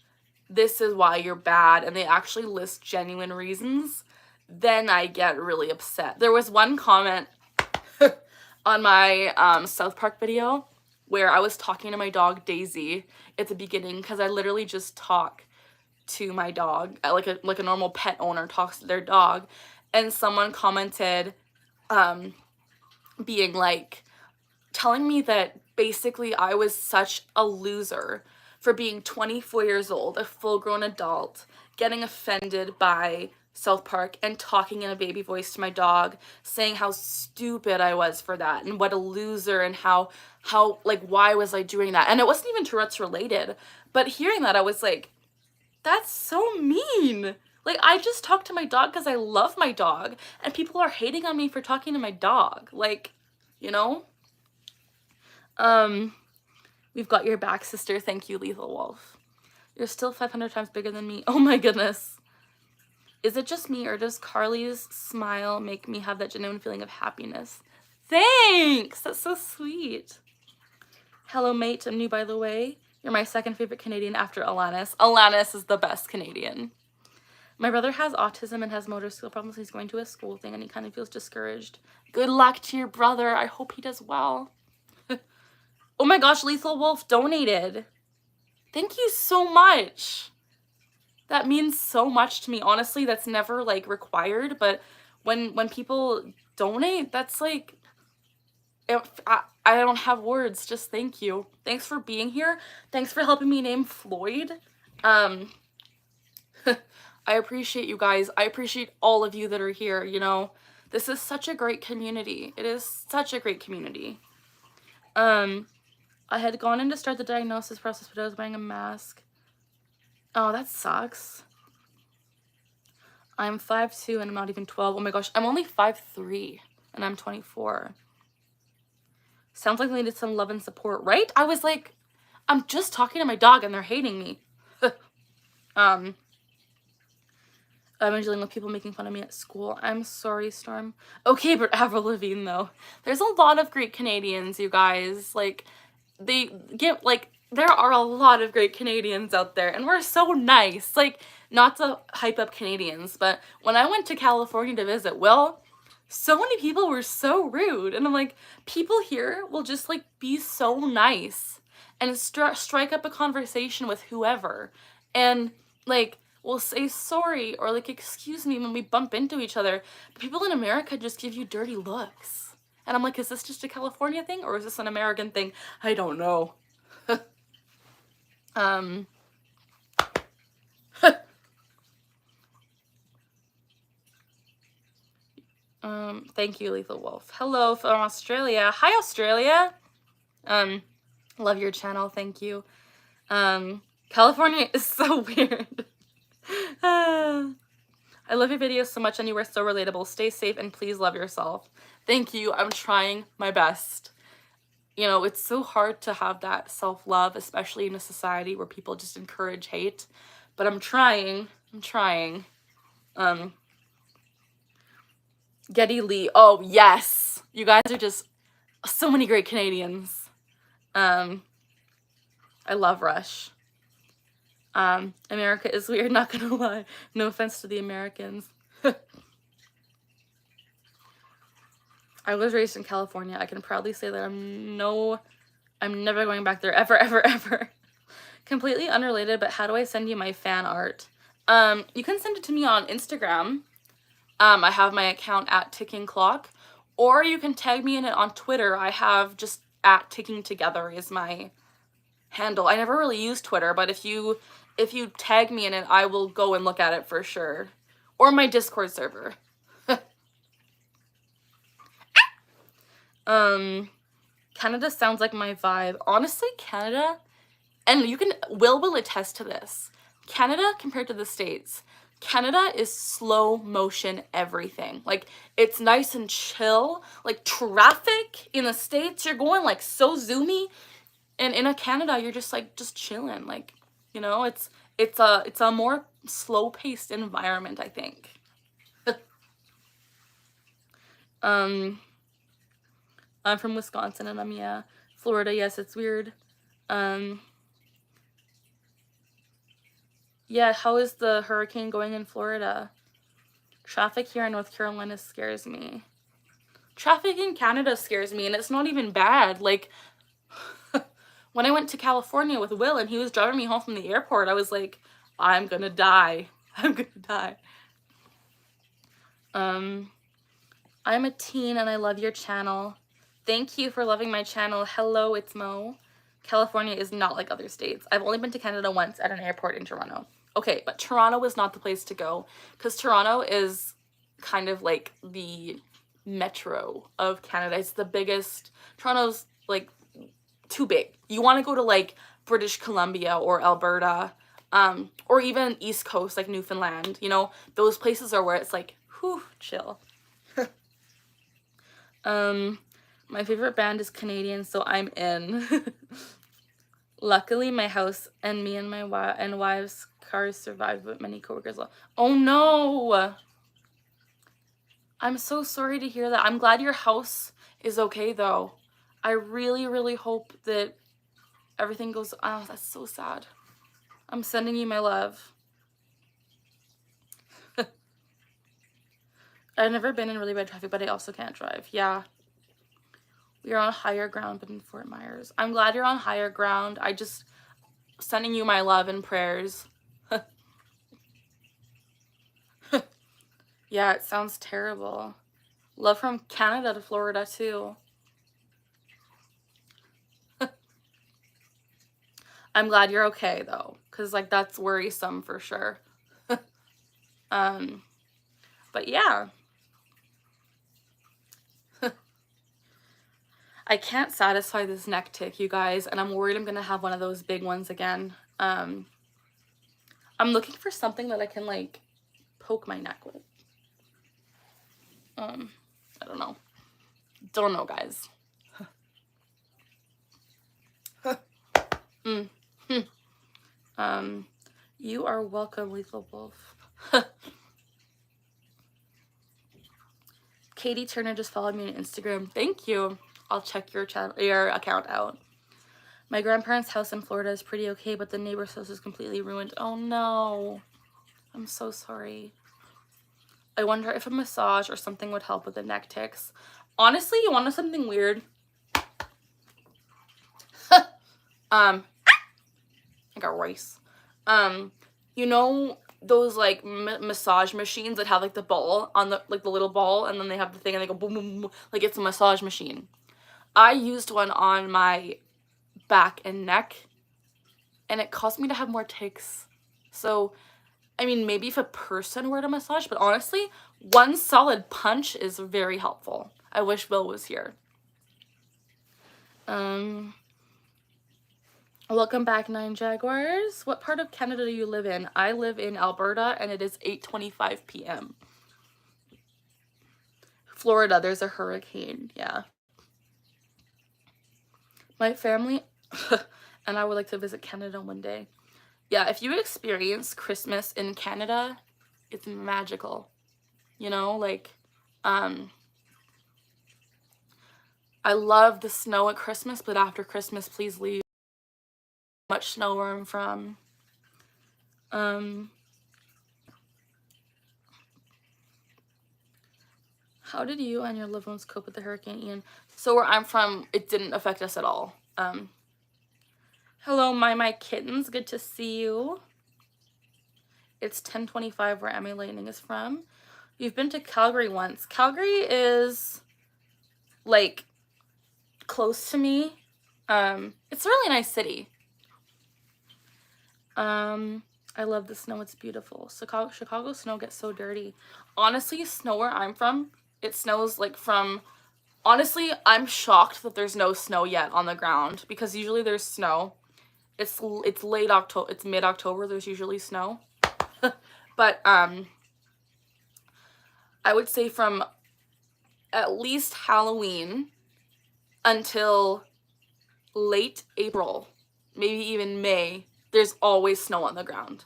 this is why you're bad, and they actually list genuine reasons, then I get really upset. There was one comment on my South Park video where I was talking to my dog Daisy at the beginning, because I literally just talk to my dog like a normal pet owner talks to their dog, and someone commented being like, telling me that basically I was such a loser for being 24 years old, a full-grown adult, getting offended by South Park and talking in a baby voice to my dog, saying how stupid I was for that and what a loser, and how like, why was I doing that? And it wasn't even Tourette's related, but hearing that, I was like, that's so mean. Like, I just talked to my dog because I love my dog, and people are hating on me for talking to my dog. Like, you know? We've got your back, sister. Thank you, Lethal Wolf. You're still 500 times bigger than me. Oh my goodness. Is it just me, or does Carly's smile make me have that genuine feeling of happiness? Thanks! That's so sweet. Hello, mate. I'm new, by the way. You're my second favorite Canadian after Alanis. Alanis is the best Canadian. My brother has autism and has motor skill problems. He's going to a school thing and he kind of feels discouraged. Good luck to your brother. I hope he does well. Oh my gosh, Lethal Wolf donated. Thank you so much. That means so much to me. Honestly, that's never like required, but when people donate, that's like, I don't have words. Just thank you. Thanks for being here. Thanks for helping me name Floyd. I appreciate you guys. I appreciate all of you that are here, you know. This is such a great community. It is such a great community. I had gone in to start the diagnosis process, but I was wearing a mask. Oh, that sucks. I'm 5'2" and I'm not even 12. Oh my gosh, I'm only 5'3" and I'm 24. Sounds like they needed some love and support, right? I was like, I'm just talking to my dog and they're hating me. I'm dealing with people making fun of me at school. I'm sorry, Storm. Okay, but Avril Lavigne, though. There's a lot of great Canadians, you guys. Like, they get, like, there are a lot of great Canadians out there, and we're so nice. Like, not to hype up Canadians, but when I went to California to visit Will, so many people were so rude. And I'm like, people here will just, like, be so nice and strike up a conversation with whoever. And, like, will say sorry or, like, excuse me when we bump into each other. But people in America just give you dirty looks. And I'm like, is this just a California thing or is this an American thing? I don't know. Thank you, Lethal Wolf. Hello from Australia. Hi, Australia. Love your channel. Thank you. California is so weird. I love your videos so much and you are so relatable. Stay safe and please love yourself. Thank you. I'm trying my best. You know, it's so hard to have that self-love, especially in a society where people just encourage hate. But I'm trying. Geddy Lee. Oh, yes. You guys are just so many great Canadians. I love Rush. America is weird, not gonna lie. No offense to the Americans. I was raised in California. I can proudly say that I'm never going back there ever, ever, ever. Completely unrelated, but how do I send you my fan art? You can send it to me on Instagram. I have my account at Ticking Clock, or you can tag me in it on Twitter. I have just at Ticking Together is my handle. I never really use Twitter, but if you tag me in it, I will go and look at it for sure. Or my Discord server. Canada sounds like my vibe. Honestly, Canada, and Will attest to this. Canada compared to the States, Canada is slow motion everything. Like, it's nice and chill. Like, traffic in the States, you're going like so zoomy. And in Canada, you're just like, just chilling. Like, you know, it's a more slow paced environment, I think. I'm from Wisconsin and yeah, Florida, yes, it's weird. Yeah, how is the hurricane going in Florida? Traffic here in North Carolina scares me. Traffic in Canada scares me, and it's not even bad. Like, when I went to California with Will and he was driving me home from the airport, I was like, I'm gonna die. I'm gonna die. I'm a teen and I love your channel. Thank you for loving my channel. Hello, it's Mo. California is not like other states. I've only been to Canada once at an airport in Toronto. Okay, but Toronto was not the place to go because Toronto is kind of like the metro of Canada. It's the biggest. Toronto's like too big. You want to go to like British Columbia or Alberta, or even East Coast like Newfoundland. You know, those places are where it's like, whew, chill. My favorite band is Canadian, so I'm in. Luckily, my house and me and my wife's cars survived, but many coworkers lost. Oh no! I'm so sorry to hear that. I'm glad your house is okay, though. I really, really hope that everything goes... Oh, that's so sad. I'm sending you my love. I've never been in really bad traffic, but I also can't drive. Yeah. We are on higher ground, but in Fort Myers. I'm glad you're on higher ground. I just... Sending you my love and prayers. Yeah, it sounds terrible. Love from Canada to Florida, too. I'm glad you're okay, though. Because, like, that's worrisome for sure. But yeah. I can't satisfy this neck tick, you guys, and I'm worried I'm going to have one of those big ones again. I'm looking for something that I can, like, poke my neck with. I don't know. Don't know, guys. You are welcome, Lethal Wolf. Katie Turner just followed me on Instagram. Thank you. I'll check your account out. My grandparents' house in Florida is pretty okay, but the neighbor's house is completely ruined. Oh no. I'm so sorry. I wonder if a massage or something would help with the neck tics. Honestly, you want to know something weird? I got rice. You know those like massage machines that have like the ball on the like the little ball, and then they have the thing and they go boom boom boom, like it's a massage machine. I used one on my back and neck, and it caused me to have more tics. So, I mean, maybe if a person were to massage, but honestly, one solid punch is very helpful. I wish Bill was here. Welcome back, 9 Jaguars. What part of Canada do you live in? I live in Alberta, and it is 8:25 p.m. Florida, there's a hurricane. Yeah. My family and I would like to visit Canada one day. Yeah, if you experience Christmas in Canada, it's magical. You know, like, I love the snow at Christmas, but after Christmas, please leave. Much snow where I'm from. How did you and your loved ones cope with the Hurricane Ian? So where I'm from, it didn't affect us at all. Hello, my kittens. Good to see you. It's 10:25 where Emmy Lightning is from. You've been to Calgary once. Calgary is, like, close to me. It's a really nice city. I love the snow. It's beautiful. Chicago snow gets so dirty. Honestly, snow where I'm from, it snows like from... Honestly, I'm shocked that there's no snow yet on the ground, because usually there's snow. It's late October. It's mid-October. There's usually snow. But I would say from at least Halloween until late April, maybe even May, there's always snow on the ground.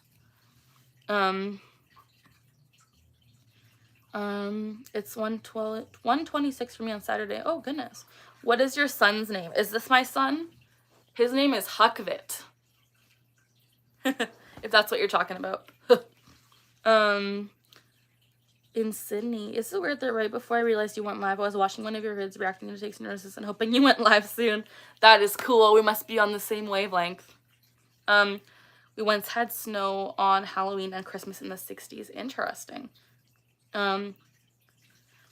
It's 1:26 for me on Saturday. Oh goodness. What is your son's name? Is this my son? His name is Huckvit. If that's what you're talking about. In Sydney. Is it weird that right before I realized you went live, I was watching one of your vids reacting to takes notices and hoping you went live soon? That is cool. We must be on the same wavelength. We once had snow on Halloween and Christmas in the 60s. Interesting.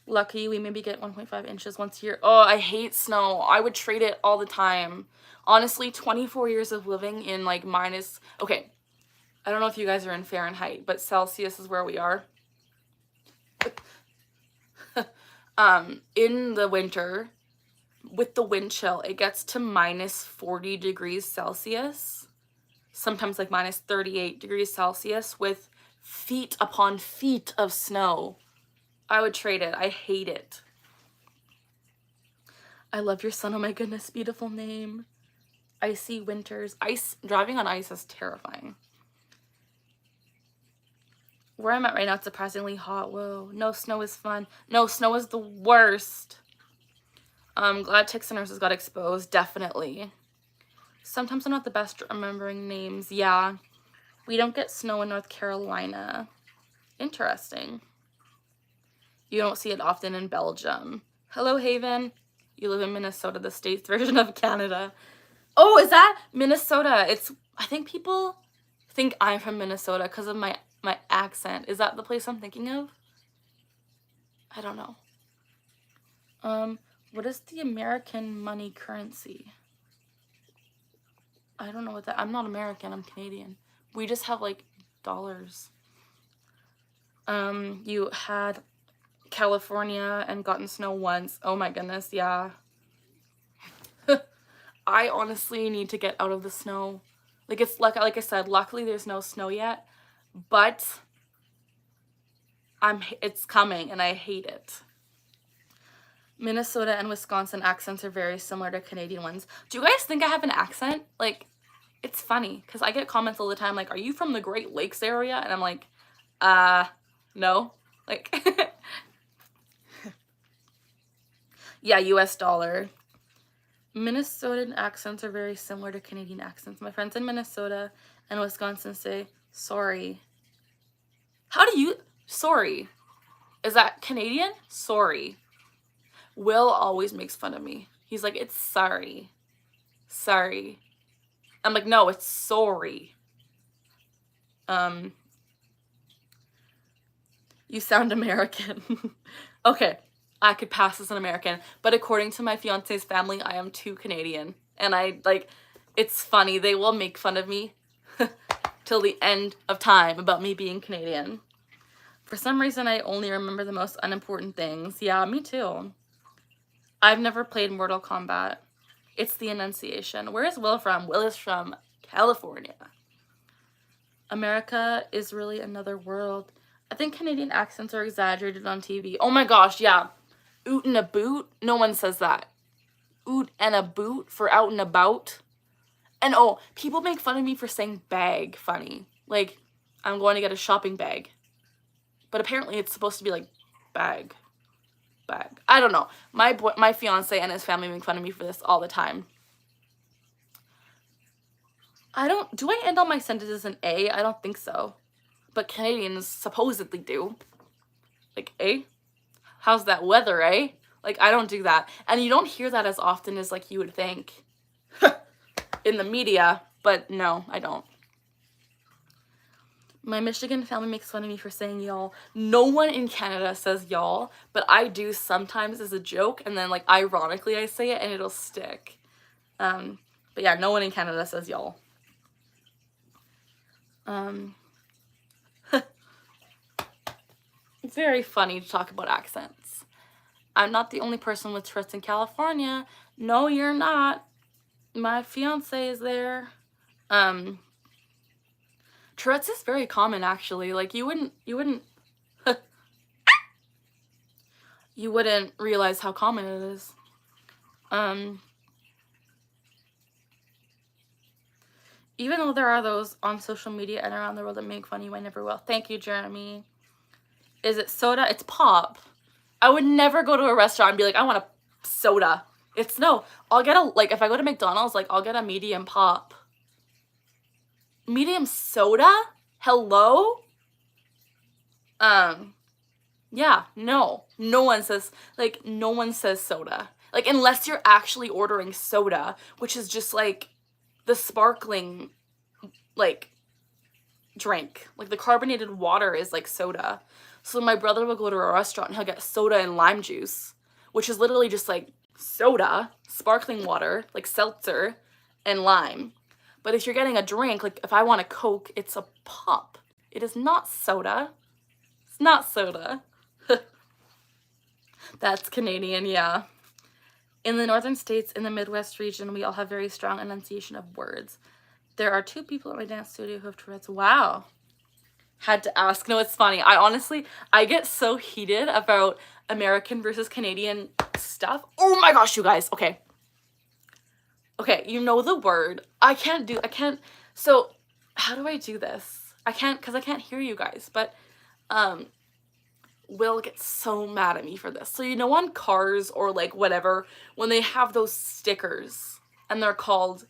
Lucky we maybe get 1.5 inches once a year. Oh, I hate snow. I would trade it all the time. Honestly, 24 years of living in like minus... Okay, I don't know if you guys are in Fahrenheit, but Celsius is where we are. In the winter, with the wind chill, it gets to minus 40 degrees Celsius. Sometimes like minus 38 degrees Celsius with feet upon feet of snow. I would trade it. I hate it. I love your son. Oh my goodness, beautiful name. Icy winters. Driving on ice is terrifying. Where I'm at right now, it's surprisingly hot. Whoa. No snow is fun. No, snow is the worst. Glad Ticks and Nurses got exposed. Definitely. Sometimes I'm not the best at remembering names. Yeah. We don't get snow in North Carolina. Interesting. You don't see it often in Belgium. Hello, Haven. You live in Minnesota, the state's version of Canada. Oh, is that Minnesota? I think people think I'm from Minnesota because of my accent. Is that the place I'm thinking of? I don't know. What is the American money currency? I don't know what that... I'm not American, I'm Canadian. We just have, like, dollars. You had California and gotten snow once. Oh my goodness, yeah. I honestly need to get out of the snow. Like, it's like I said, luckily there's no snow yet. But it's coming and I hate it. Minnesota and Wisconsin accents are very similar to Canadian ones. Do you guys think I have an accent? Like, it's funny because I get comments all the time like, are you from the Great Lakes area? And I'm like, no. Like, yeah, US dollar. Minnesotan accents are very similar to Canadian accents. My friends in Minnesota and Wisconsin say, sorry. How do you, sorry? Is that Canadian? Sorry. Will always makes fun of me. He's like, it's sorry. Sorry. I'm like, no, it's sorry. You sound American. Okay, I could pass as an American, but according to my fiance's family, I am too Canadian. And it's funny. They will make fun of me till the end of time about me being Canadian. For some reason, I only remember the most unimportant things. Yeah, me too. I've never played Mortal Kombat. It's the enunciation. Where is Will from? Will is from California. America is really another world. I think Canadian accents are exaggerated on TV. Oh my gosh, yeah. Oot and a boot? No one says that. Oot and a boot for out and about. And oh, people make fun of me for saying bag funny. Like, I'm going to get a shopping bag. But apparently it's supposed to be like bag. Bag. I don't know. My fiance and his family make fun of me for this all the time. Do I end all my sentences in A? I don't think so. But Canadians supposedly do. Like, eh? How's that weather, eh? Like, I don't do that. And you don't hear that as often as, like, you would think in the media. But no, I don't. My Michigan family makes fun of me for saying y'all. No one in Canada says y'all, but I do sometimes as a joke, and then, like, ironically I say it, and it'll stick. But yeah, no one in Canada says y'all. It's very funny to talk about accents. I'm not the only person with Tourette's in California. No, you're not. My fiance is there. Tourette's is very common, actually. Like, you wouldn't you wouldn't realize how common it is. Even though there are those on social media and around the world that make fun of you, I never will. Thank you, Jeremy. Is it soda? It's pop. I would never go to a restaurant and be like, I want a soda. It's no. I'll get if I go to McDonald's, like, I'll get a medium pop. Medium soda? Hello? Yeah, no. No one says soda. Like, unless you're actually ordering soda, which is just, like, the sparkling, like, drink. Like, the carbonated water is, like, soda. So my brother will go to a restaurant and he'll get soda and lime juice, which is literally just, like, soda, sparkling water, like seltzer, and lime. But if you're getting a drink, like, if I want a Coke, it's a pop. It is not soda. It's not soda. That's Canadian, yeah. In the northern states, in the Midwest region, we all have very strong enunciation of words. There are 2 people at my dance studio who have Tourette's. Wow. Had to ask. No, it's funny. I get so heated about American versus Canadian stuff. Oh my gosh, you guys. Okay. Okay, you know the word. So, how do I do this? Because I can't hear you guys, but, Will gets so mad at me for this. So, you know, on cars or, like, whatever, when they have those stickers, and they're called,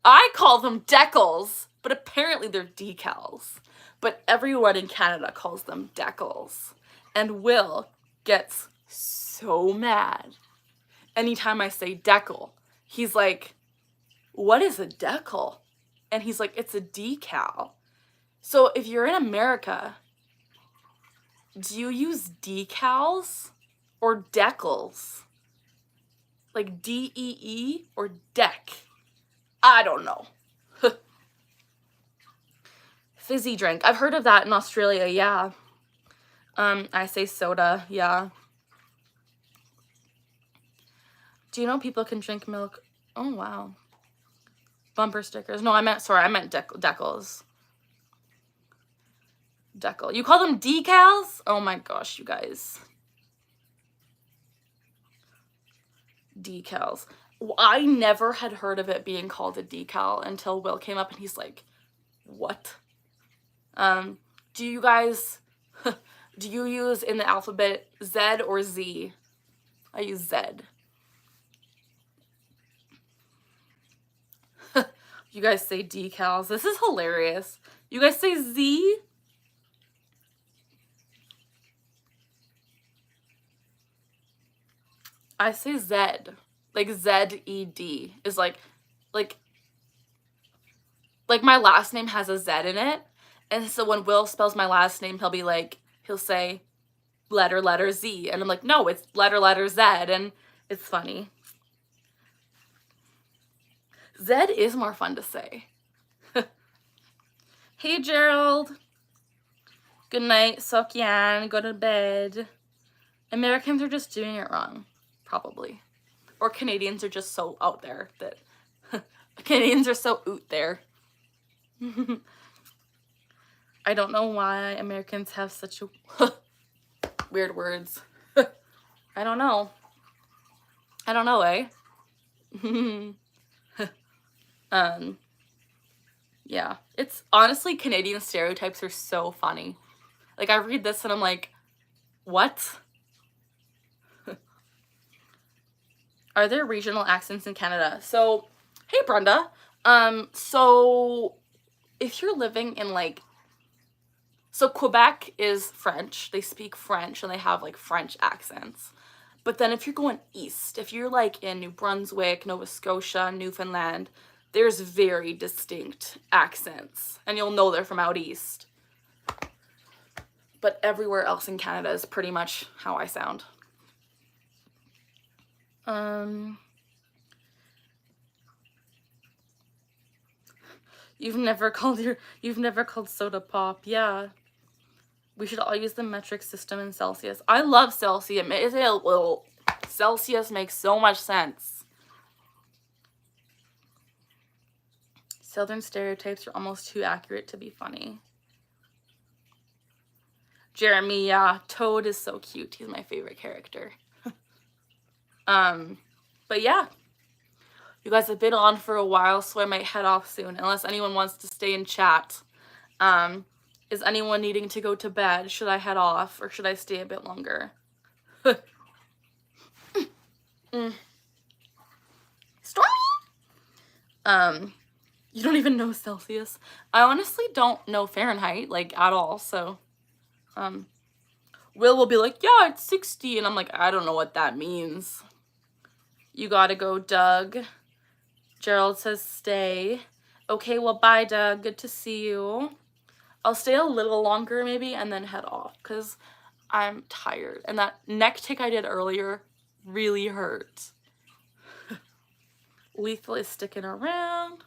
I call them decals, but apparently they're decals. But everyone in Canada calls them decals. And Will gets so mad anytime I say decal. He's like, what is a decal? And he's like, it's a decal. So if you're in America, do you use decals or decals? Like D-E-E or deck? I don't know. Fizzy drink. I've heard of that in Australia, yeah. I say soda, yeah. Do you know people can drink milk? Oh, wow. Bumper stickers. No, I meant decals. Decal. You call them decals? Oh my gosh, you guys. Decals. I never had heard of it being called a decal until Will came up and he's like, what? Do you guys, do you use in the alphabet Z or Z? I use Z. You guys say decals. This is hilarious. You guys say Z? I say Z. Like Z-E-D is like my last name has a Z in it. And so when Will spells my last name, he'll say letter Z. And I'm like, no, it's letter Z. And it's funny. Z is more fun to say. Hey, Gerald. Good night, Sokyan. Go to bed. Americans are just doing it wrong, probably. Or Canadians are just so out there that Canadians are so out there. I don't know why Americans have such a weird words. I don't know. Yeah, it's honestly, Canadian stereotypes are so funny. Like, I read this and I'm like, what? Are there regional accents in Canada? So, hey, Brenda. So if you're living in so Quebec is French. They speak French and they have like French accents. But then if you're going east, if you're like in New Brunswick, Nova Scotia, Newfoundland, there's very distinct accents. And you'll know they're from out east. But everywhere else in Canada is pretty much how I sound. You've never called soda pop. Yeah. We should all use the metric system in Celsius. I love Celsius. Celsius makes so much sense. Southern stereotypes are almost too accurate to be funny. Jeremy, yeah. Toad is so cute. He's my favorite character. But yeah. You guys have been on for a while, so I might head off soon, unless anyone wants to stay in chat. Is anyone needing to go to bed? Should I head off, or should I stay a bit longer? Stormy? You don't even know Celsius. I honestly don't know Fahrenheit, at all, so, Will be like, yeah, it's 60, and I'm like, I don't know what that means. You gotta go, Doug. Gerald says stay. Okay, well, bye, Doug. Good to see you. I'll stay a little longer, maybe, and then head off, because I'm tired. And that neck tick I did earlier really hurt. Lethal is sticking around.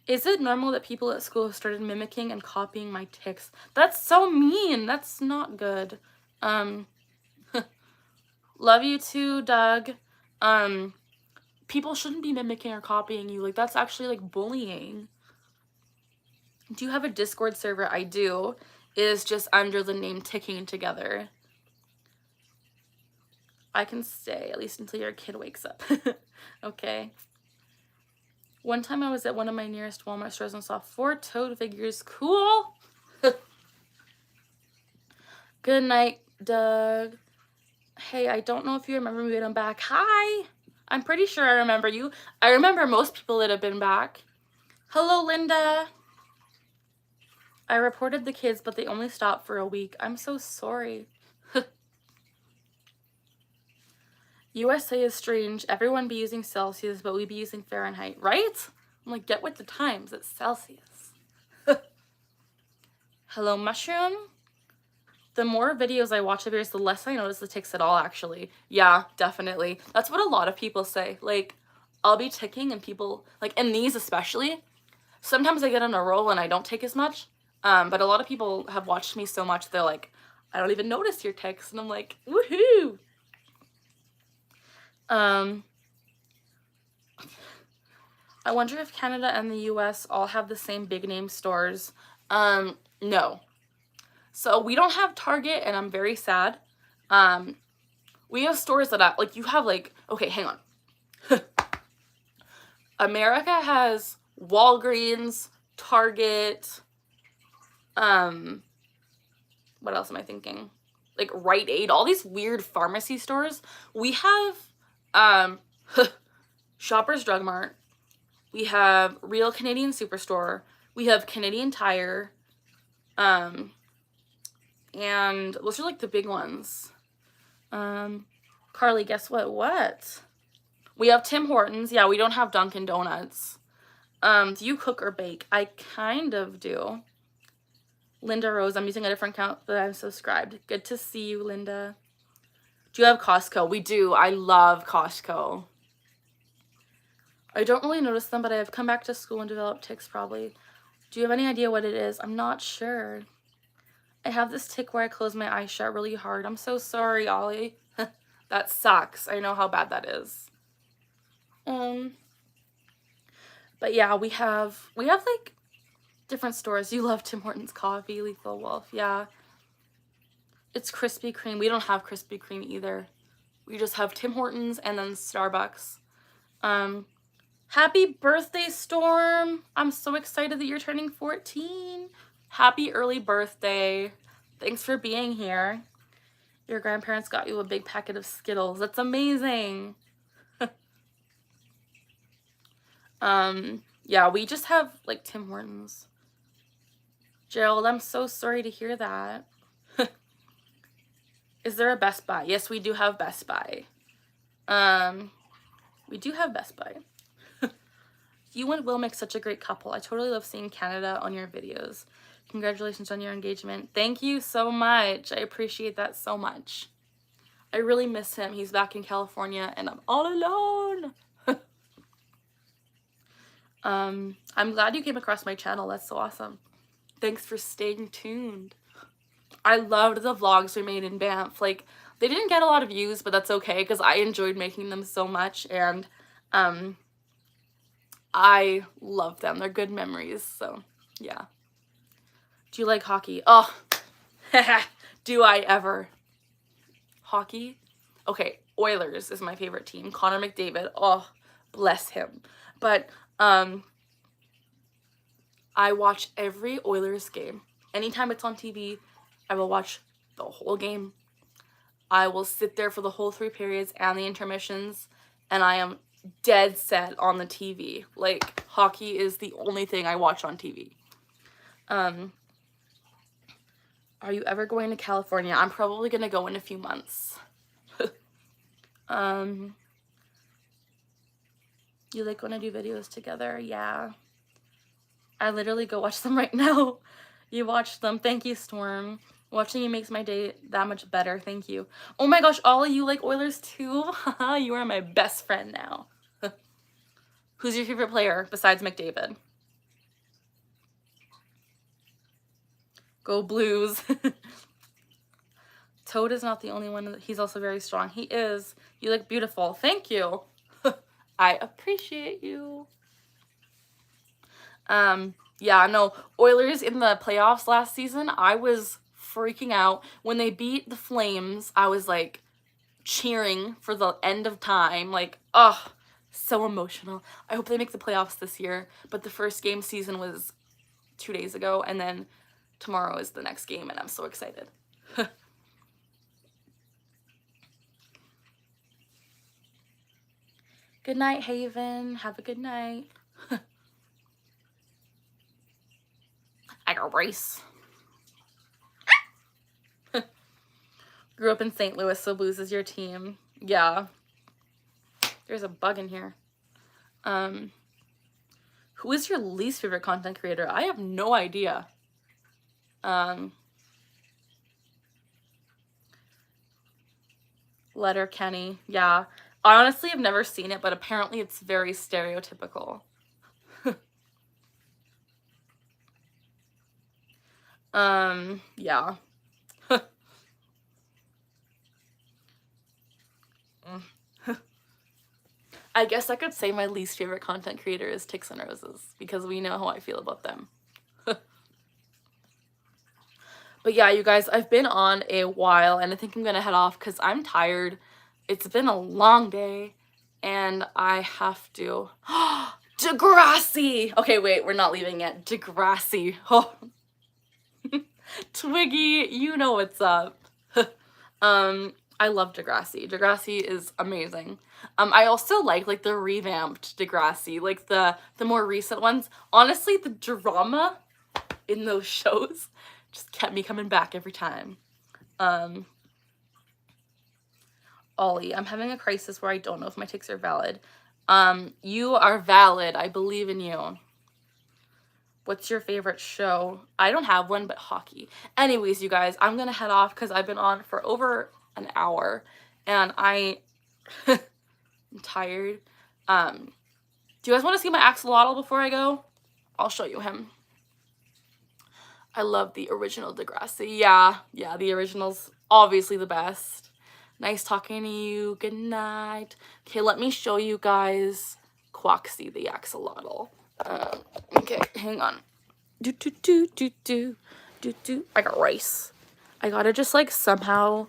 Is it normal that people at school have started mimicking and copying my tics? That's so mean. That's not good. Love you too, Doug. People shouldn't be mimicking or copying you. That's actually, bullying. Do you have a Discord server? I do. It is just under the name Ticking Together. I can stay, at least until your kid wakes up. Okay. One time I was at one of my nearest Walmart stores and saw 4 Toad figures. Cool! Good night, Doug. Hey, I don't know if you remember me, but I'm back. Hi! I'm pretty sure I remember you. I remember most people that have been back. Hello, Linda. I reported the kids, but they only stopped for a week. I'm so sorry. USA is strange. Everyone be using Celsius, but we be using Fahrenheit, right? I'm like, get with the times. It's Celsius. Hello, Mushroom. The more videos I watch of yours, the less I notice the tics at all, actually. Yeah, definitely. That's what a lot of people say. I'll be ticking and people, in these especially, sometimes I get on a roll and I don't tick as much. But a lot of people have watched me so much, they're like, I don't even notice your tics. And I'm like, woohoo! I wonder if Canada and the US all have the same big name stores. No. So we don't have Target, and I'm very sad. We have stores that like you have like, okay, hang on. America has Walgreens, Target, what else am I thinking? Like Rite Aid, all these weird pharmacy stores. We have Shoppers Drug Mart. We have Real Canadian Superstore. We have Canadian Tire. And those are like the big ones. Carly, guess what? What? We have Tim Hortons. Yeah, we don't have Dunkin' Donuts. Do you cook or bake? I kind of do. Linda Rose, I'm using a different account, but I'm subscribed. Good to see you, Linda. Do you have Costco? We do. I love Costco. I don't really notice them, but I have come back to school and developed tics probably. Do you have any idea what it is? I'm not sure. I have this tic where I close my eyes shut really hard. I'm so sorry, Ollie. That sucks. I know how bad that is. But yeah, we have like different stores. You love Tim Hortons coffee, Lethal Wolf. Yeah. It's Krispy Kreme. We don't have Krispy Kreme either. We just have Tim Hortons and then Starbucks. Happy birthday, Storm. I'm so excited that you're turning 14. Happy early birthday. Thanks for being here. Your grandparents got you a big packet of Skittles. That's amazing. Yeah, we just have like Tim Hortons. Gerald, I'm so sorry to hear that. Is there a Best Buy? Yes, we do have Best Buy. We do have Best Buy. You and Will make such a great couple. I totally love seeing Canada on your videos. Congratulations on your engagement. Thank you so much. I appreciate that so much. I really miss him. He's back in California and I'm all alone. I'm glad you came across my channel. That's so awesome. Thanks for staying tuned. I loved the vlogs we made in Banff. Like, they didn't get a lot of views, but that's okay because I enjoyed making them so much, and I love them. They're good memories, so yeah. Do you like hockey? Oh, do I ever. Hockey? Okay, Oilers is my favorite team. Connor McDavid, oh, bless him. But I watch every Oilers game. Anytime it's on TV, I will watch the whole game. I will sit there for the whole 3 periods and the intermissions, and I am dead set on the TV. Like, hockey is the only thing I watch on TV. Are you ever going to California? I'm probably going to go in a few months. You like when I do videos together? Yeah. I literally go watch them right now. You watch them. Thank you, Storm. Watching you makes my day that much better. Thank you. Oh my gosh, Ollie, you like Oilers too? You are my best friend now. Who's your favorite player besides McDavid? Go Blues. Toad is not the only one. He's also very strong. He is. You look beautiful. Thank you. I appreciate you. Yeah, no, Oilers in the playoffs last season, I was freaking out. When they beat the Flames, I was like cheering for the end of time. Like, oh, so emotional. I hope they make the playoffs this year. But the first game season was 2 days ago, and then tomorrow is the next game, and I'm so excited. Good night, Haven. Have a good night. I got race. Grew up in St. Louis, so Blues is your team. Yeah. There's a bug in here. Who is your least favorite content creator? I have no idea. Letterkenny. Yeah. I honestly have never seen it, but apparently it's very stereotypical. Yeah. I guess I could say my least favorite content creator is Ticks and Roses, because we know how I feel about them. But yeah, you guys, I've been on a while, and I think I'm gonna head off because I'm tired. It's been a long day, and I have to. Degrassi! Okay, wait, we're not leaving yet. Degrassi. Oh. Twiggy, you know what's up. I love Degrassi. Degrassi is amazing. I also like the revamped Degrassi, like the more recent ones. Honestly, the drama in those shows just kept me coming back every time. Ollie, I'm having a crisis where I don't know if my takes are valid. You are valid. I believe in you. What's your favorite show? I don't have one, but hockey. Anyways, you guys, I'm gonna head off because I've been on for over an hour and I'm tired. Do you guys want to see my axolotl before I go? I'll show you him. I love the original Degrassi. Yeah, the original's obviously the best. Nice talking to you. Good night. Okay, let me show you guys Quaxie the axolotl. Okay, hang on. I got rice. I gotta just like somehow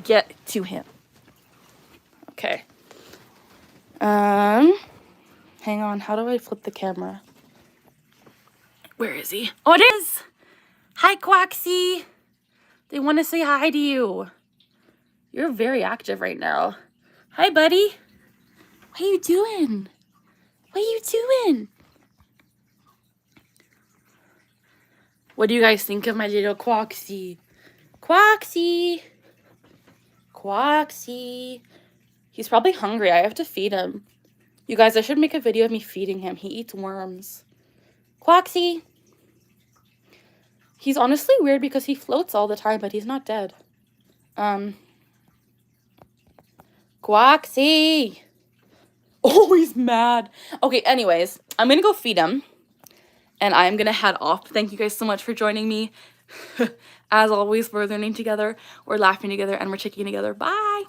get to him. Okay. Hang on. How do I flip the camera? Where is he? Oh, it is. Hi, Quaxie. They want to say hi to you. You're very active right now. Hi, buddy. What are you doing? What are you doing? What do you guys think of my little Quaxie? Quaxie! Quaxie! He's probably hungry. I have to feed him. You guys, I should make a video of me feeding him. He eats worms. Quaxie! He's honestly weird because he floats all the time, but he's not dead. Quaxie! Oh, he's mad. Okay, anyways, I'm gonna go feed him. And I'm gonna head off. Thank you guys so much for joining me. As always, we're learning together, we're laughing together, and we're checking together. Bye!